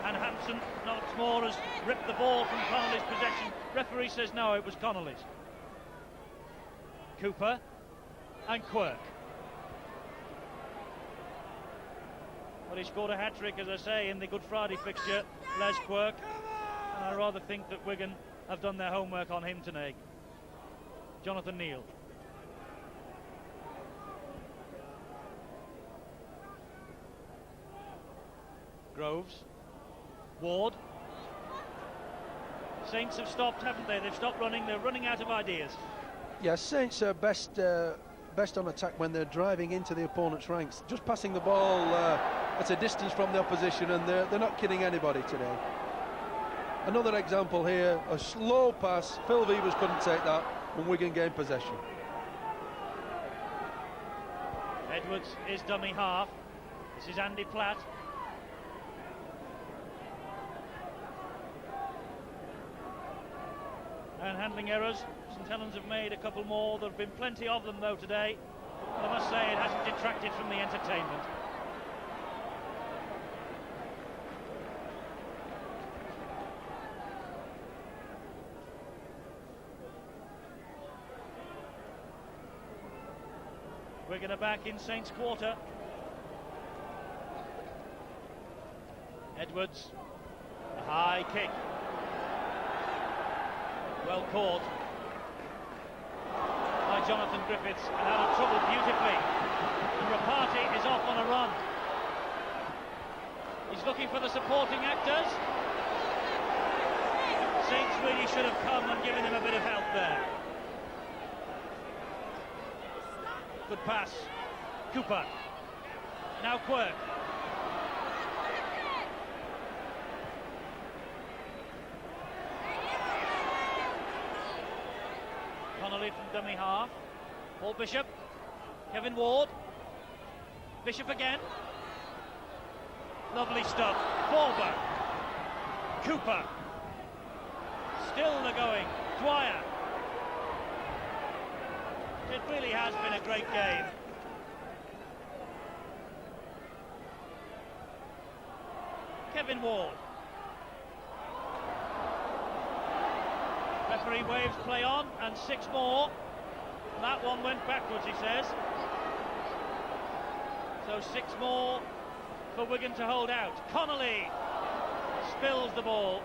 And Hampson, once more, has ripped the ball from Connolly's possession. Referee says no, it was Connolly's. Cooper and Quirk. Well, he scored a hat-trick, as I say, in the Good Friday fixture, Les Quirk. And I rather think that Wigan have done their homework on him tonight. Jonathan Neal. Groves. Ward. Saints have stopped, haven't they? They've stopped running. They're running out of ideas. Yes, Saints are best on attack when they're driving into the opponent's ranks. Just passing the ball at a distance from the opposition, and they're not kidding anybody today. Another example here, a slow pass. Phil Vivas couldn't take that, and Wigan gained possession. Edwards is dummy half. This is Andy Platt. And handling errors. St Helens have made a couple more. There have been plenty of them, though, today. But I must say it hasn't detracted from the entertainment. Wigan are back in Saints' Quarter. Edwards, a high kick. Well caught by Jonathan Griffiths and out of trouble beautifully. And Rapati is off on a run. He's looking for the supporting actors. Saints really should have come and given him a bit of help there. Good pass. Cooper. Now Quirk. Connolly from dummy half. Paul Bishop. Kevin Ward. Bishop again. Lovely stuff. Forward. Cooper. Still they're going. Dwyer. It really has been a great game. Kevin Ward. Referee waves play on, and 6 more. That one went backwards, he says. So 6 more for Wigan to hold out. Connolly spills the ball.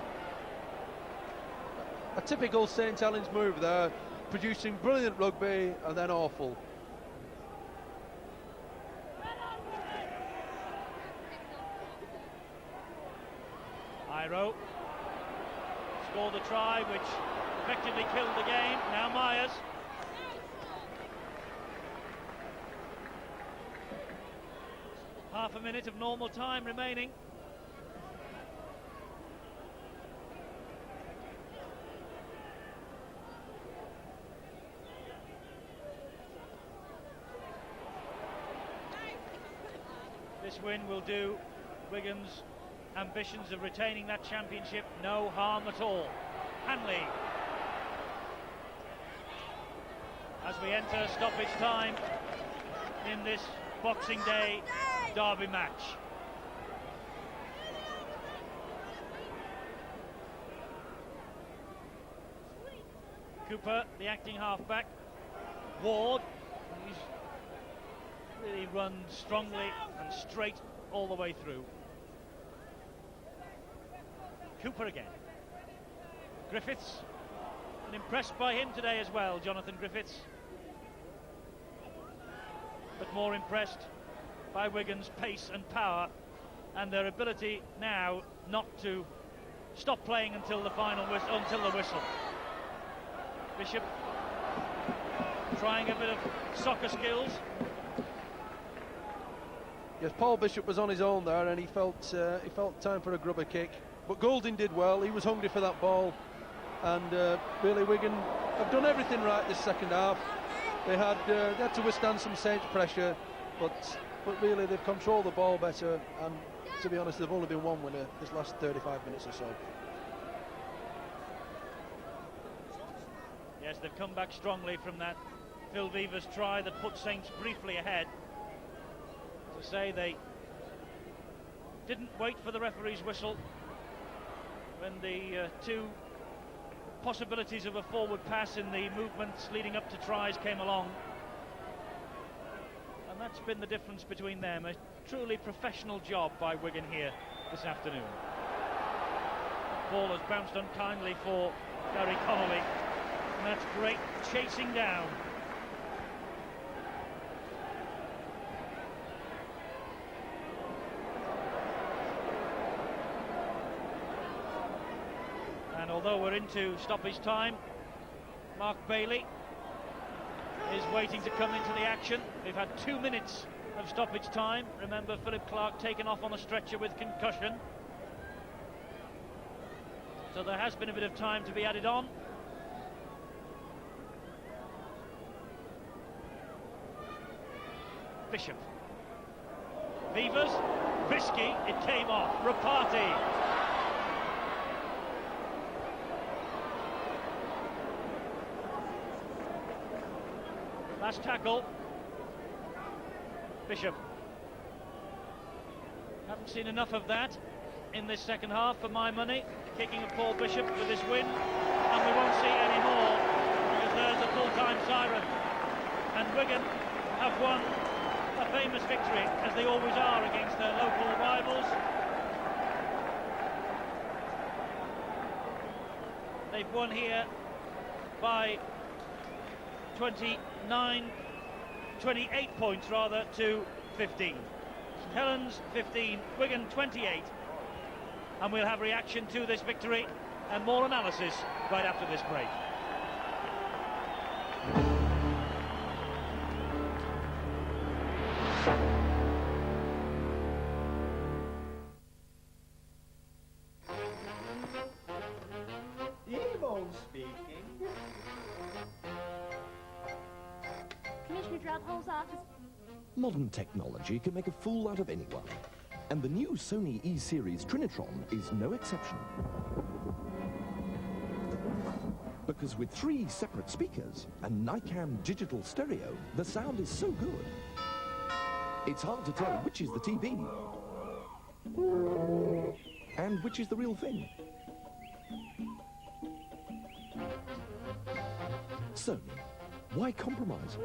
A typical St Helens move there, producing brilliant rugby and then awful. Iro scored the try which effectively killed the game. Now Myers. Half a minute of normal time remaining. This win will do Wigan's ambitions of retaining that championship no harm at all. Hanley. As we enter stoppage time in this Boxing Day derby match. Cooper, the acting halfback. Ward, he's really run strongly and straight all the way through. Cooper again. Griffiths, and impressed by him today as well, Jonathan Griffiths. But more impressed by Wigan's pace and power and their ability now not to stop playing until the final whistle, until the whistle. Bishop trying a bit of soccer skills. Yes, Paul Bishop was on his own there, and he felt time for a grubber kick. But Goulding did well. He was hungry for that ball, and really Wigan have done everything right this second half. They had to withstand some Saints pressure, but really they've controlled the ball better. And to be honest, they've only been one winner this last 35 minutes or so. Yes, they've come back strongly from that Phil Vivers try that put Saints briefly ahead. To say they didn't wait for the referee's whistle when the 2 possibilities of a forward pass in the movements leading up to tries came along. And that's been the difference between them. A truly professional job by Wigan here this afternoon. Ball has bounced unkindly for Gary Connolly. And that's great chasing down. And although we're into stoppage time, Mark Bailey is waiting to come into the action. We've had 2 minutes of stoppage time. Remember, Philip Clark taken off on a stretcher with concussion. So there has been a bit of time to be added on. Bishop. Vivers. Risky. It came off. Rapati. Last tackle. Bishop. Haven't seen enough of that in this second half for my money. The kicking of Paul Bishop with this win. And we won't see any more because there's a full-time siren. And Wigan have won a famous victory, as they always are against their local rivals. They've won here by 28 points rather to 15. Helens 15, Wigan 28. And we'll have reaction to this victory and more analysis right after this break. Speaking. Commissioner Drabhole's office. Modern technology can make a fool out of anyone. And the new Sony E-Series Trinitron is no exception. Because with 3 separate speakers and Nicam digital stereo, the sound is so good. It's hard to tell which is the TV and which is the real thing. Sony, why compromise?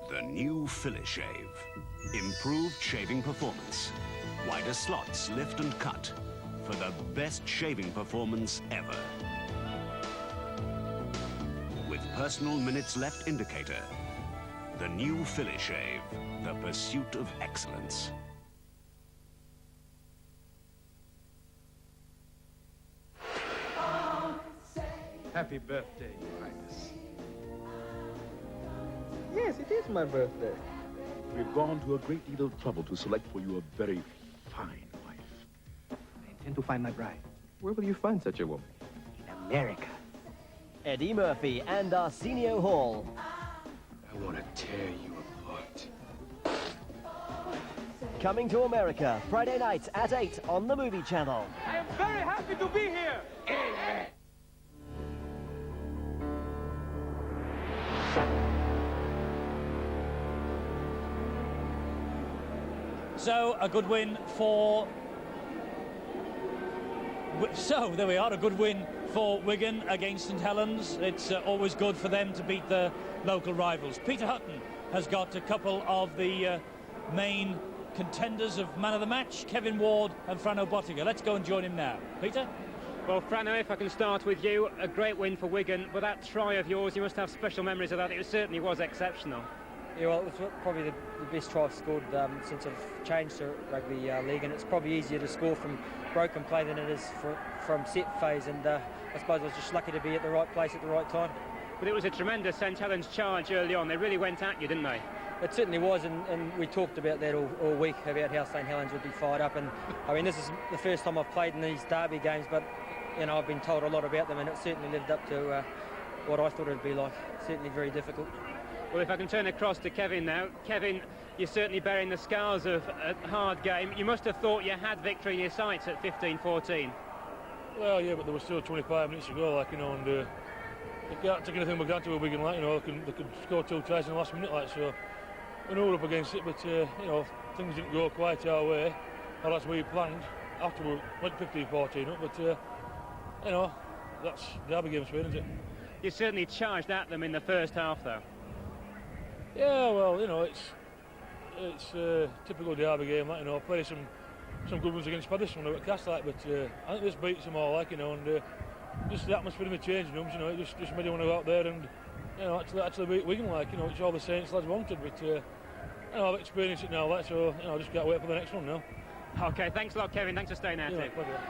The new Fili-Shave. Improved shaving performance. Wider slots lift and cut for the best shaving performance ever. With personal minutes left indicator. The new Fili-Shave. The pursuit of excellence. Happy birthday, Your Highness. Yes, it is my birthday. We've gone to a great deal of trouble to select for you a very fine wife. I intend to find my bride. Where will you find such a woman? In America. Eddie Murphy and Arsenio Hall. I want to tear you apart. Coming to America, Friday nights at 8 on the Movie Channel. I am very happy to be here. Amen. So, a good win for... So, there we are, a good win for Wigan against St Helens. It's always good for them to beat the local rivals. Peter Hutton has got a couple of the main contenders of man of the match, Kevin Ward and Frano Bottiger. Let's go and join him now. Peter? Well, Frano, if I can start with you, a great win for Wigan. But that try of yours, you must have special memories of that. It certainly was exceptional. Yeah, well, it was probably the best try I've scored since I've changed to rugby league, and it's probably easier to score from broken play than it is from set phase, and I suppose I was just lucky to be at the right place at the right time. But it was a tremendous St Helens charge early on. They really went at you, didn't they? It certainly was, and we talked about that all week, about how St Helens would be fired up. And I mean, this is the first time I've played in these derby games, but you know, I've been told a lot about them, and it certainly lived up to what I thought it would be like. Certainly very difficult. Well, if I can turn across to Kevin now. Kevin, you're certainly bearing the scars of a hard game. You must have thought you had victory in your sights at 15-14. Well, yeah, but there was still 25 minutes to go, like, you know, and they can't take anything for granted with Wigan, like, you know, they could score 2 tries in the last minute, like, so we know we're up against it, but, you know, things didn't go quite our way, or that's what we planned. After we went 15-14 up, but, you know, that's derby games for, isn't it? You certainly charged at them in the first half, though. Yeah, well, you know, it's a typical derby game, like, you know, play some good ones against Paddison at Cast, like, but I think this beats them all, like, you know, and just the atmosphere in the changing rooms, you know, it just made you want to go out there and, you know, actually beat Wigan, like, you know, it's all the Saints lads wanted, but, you know, I've experienced it now, like, so, you know, I just can't wait for the next one now. OK, thanks a lot, Kevin. Thanks for staying out, too.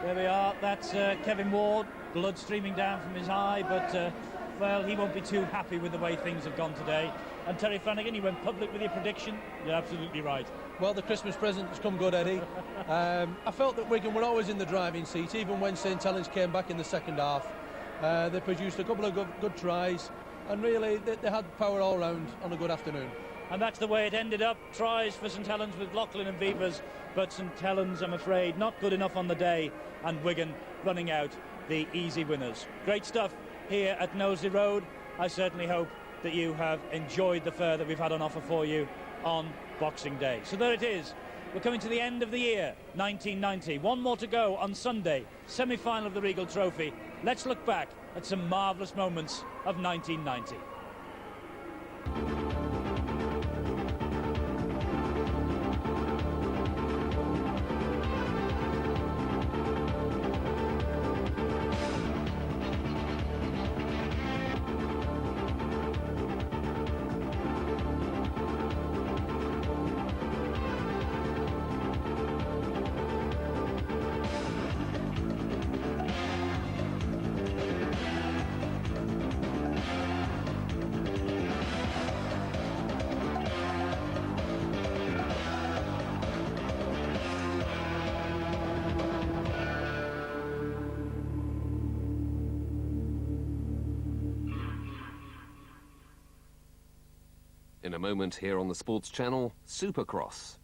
There we are. That's Kevin Ward, blood streaming down from his eye, but, well, he won't be too happy with the way things have gone today. And Terry Flanagan, you went public with your prediction. You're absolutely right. Well, the Christmas present's come good, Eddie. I felt that Wigan were always in the driving seat, even when St Helens came back in the second half. They produced a couple of good tries, and really they had power all round on a good afternoon. And that's the way it ended up. Tries for St Helens with Loughlin and Vivas, but St Helens, I'm afraid, not good enough on the day, and Wigan running out the easy winners. Great stuff here at Knowsley Road. I certainly hope that you have enjoyed the fare that we've had on offer for you on Boxing Day. So there it is. We're coming to the end of the year, 1990. One more to go on Sunday, semi-final of the Regal Trophy. Let's look back at some marvellous moments of 1990. In a moment here on the Sports Channel, Supercross.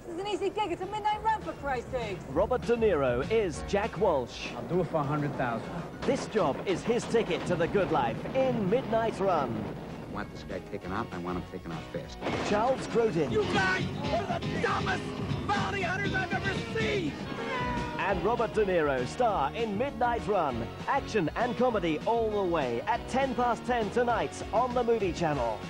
This is an easy gig. It's a midnight run, for Christ's sake. Robert De Niro is Jack Walsh. I'll do it for 100,000. This job is his ticket to the good life in Midnight Run. I want this guy taken out, and I want him taken out fast. Charles Grodin. You guys are the dumbest bounty hunters I've ever seen! And Robert De Niro star in Midnight Run. Action and comedy all the way at 10:10 tonight on the Movie Channel.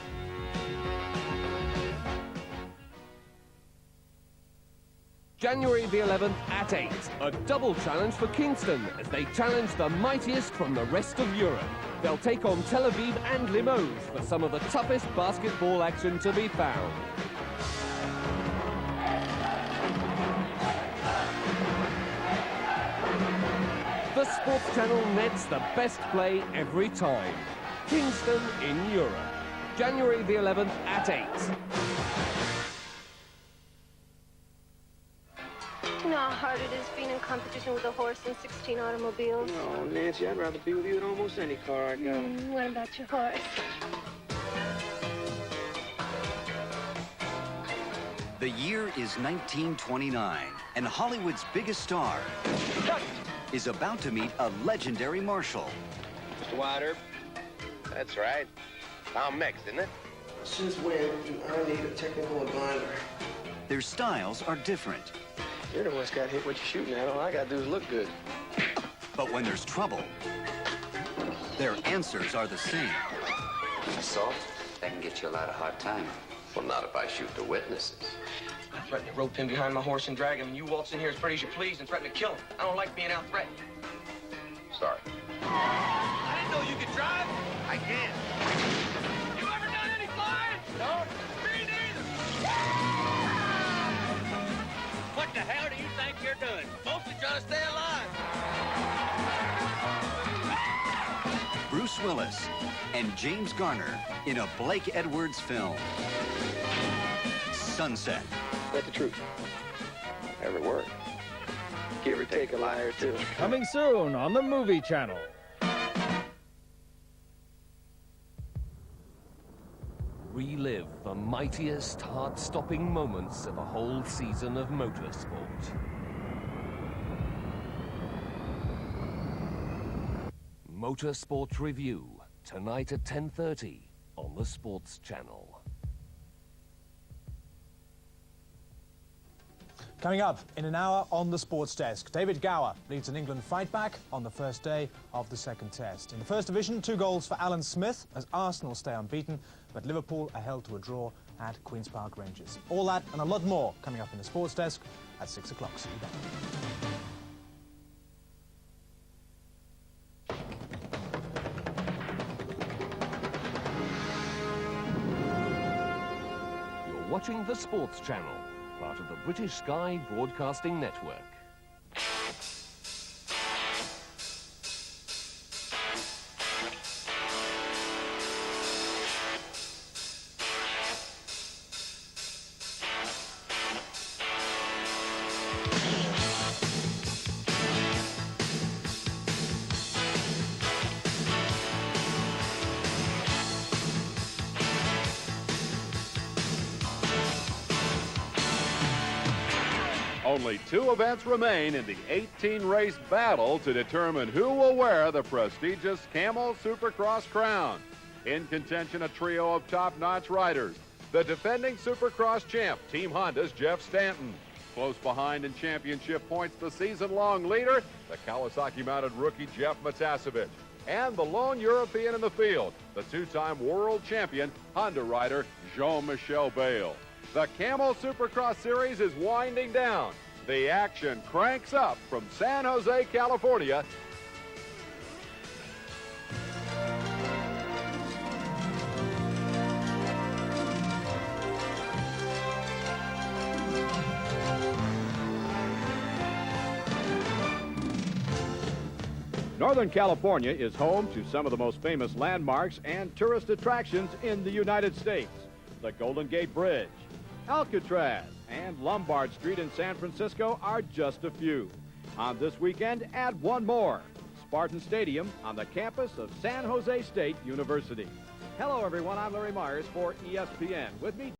January the 11th at 8, a double challenge for Kingston as they challenge the mightiest from the rest of Europe. They'll take on Tel Aviv and Limoges for some of the toughest basketball action to be found. The Sports Channel nets the best play every time. Kingston in Europe. January the 11th at 8. You know how hard it is being in competition with a horse and 16 automobiles? No, Nancy, I'd rather be with you in almost any car I got. What about your horse? The year is 1929, and Hollywood's biggest star is about to meet a legendary marshal. Mr. Wilder? That's right. Tom Mix, isn't it? Since when do I need a technical advisor? Their styles are different. You're the one's got hit what you're shooting at. All I gotta do is look good. But when there's trouble, their answers are the same. Assault? That can get you a lot of hard time. Well, not if I shoot the witnesses. I threatened to rope him behind my horse and drag him, and you waltz in here as pretty as you please and threaten to kill him. I don't like being out-threatened. Sorry. I didn't know you could drive. I can. You ever done any flying? No. Me neither. What the hell do you think you're doing? Mostly trying to stay alive. Bruce Willis and James Garner in a Blake Edwards film. Sunset. That's the truth. Every word. Give or take a lie or two. Coming soon on the Movie Channel. Relive the mightiest, heart-stopping moments of a whole season of motorsport. Motorsport Review, tonight at 10:30 on the Sports Channel. Coming up in an hour on the Sports Desk, David Gower leads an England fight back on the first day of the second test. In the First Division, 2 goals for Alan Smith as Arsenal stay unbeaten, but Liverpool are held to a draw at Queen's Park Rangers. All that and a lot more coming up in the Sports Desk at 6 o'clock. See you then. You're watching the Sports Channel, part of the British Sky Broadcasting Network. Only 2 events remain in the 18-race battle to determine who will wear the prestigious Camel Supercross crown. In contention, a trio of top-notch riders. The defending Supercross champ, Team Honda's Jeff Stanton. Close behind in championship points, the season-long leader, the Kawasaki-mounted rookie Jeff Matasevich. And the lone European in the field, the 2-time world champion Honda rider Jean-Michel Bale. The Camel Supercross Series is winding down. The action cranks up from San Jose, California. Northern California is home to some of the most famous landmarks and tourist attractions in the United States. The Golden Gate Bridge, Alcatraz, and Lombard Street in San Francisco are just a few. On this weekend, add one more, Spartan Stadium on the campus of San Jose State University. Hello, everyone. I'm Larry Myers for ESPN. With me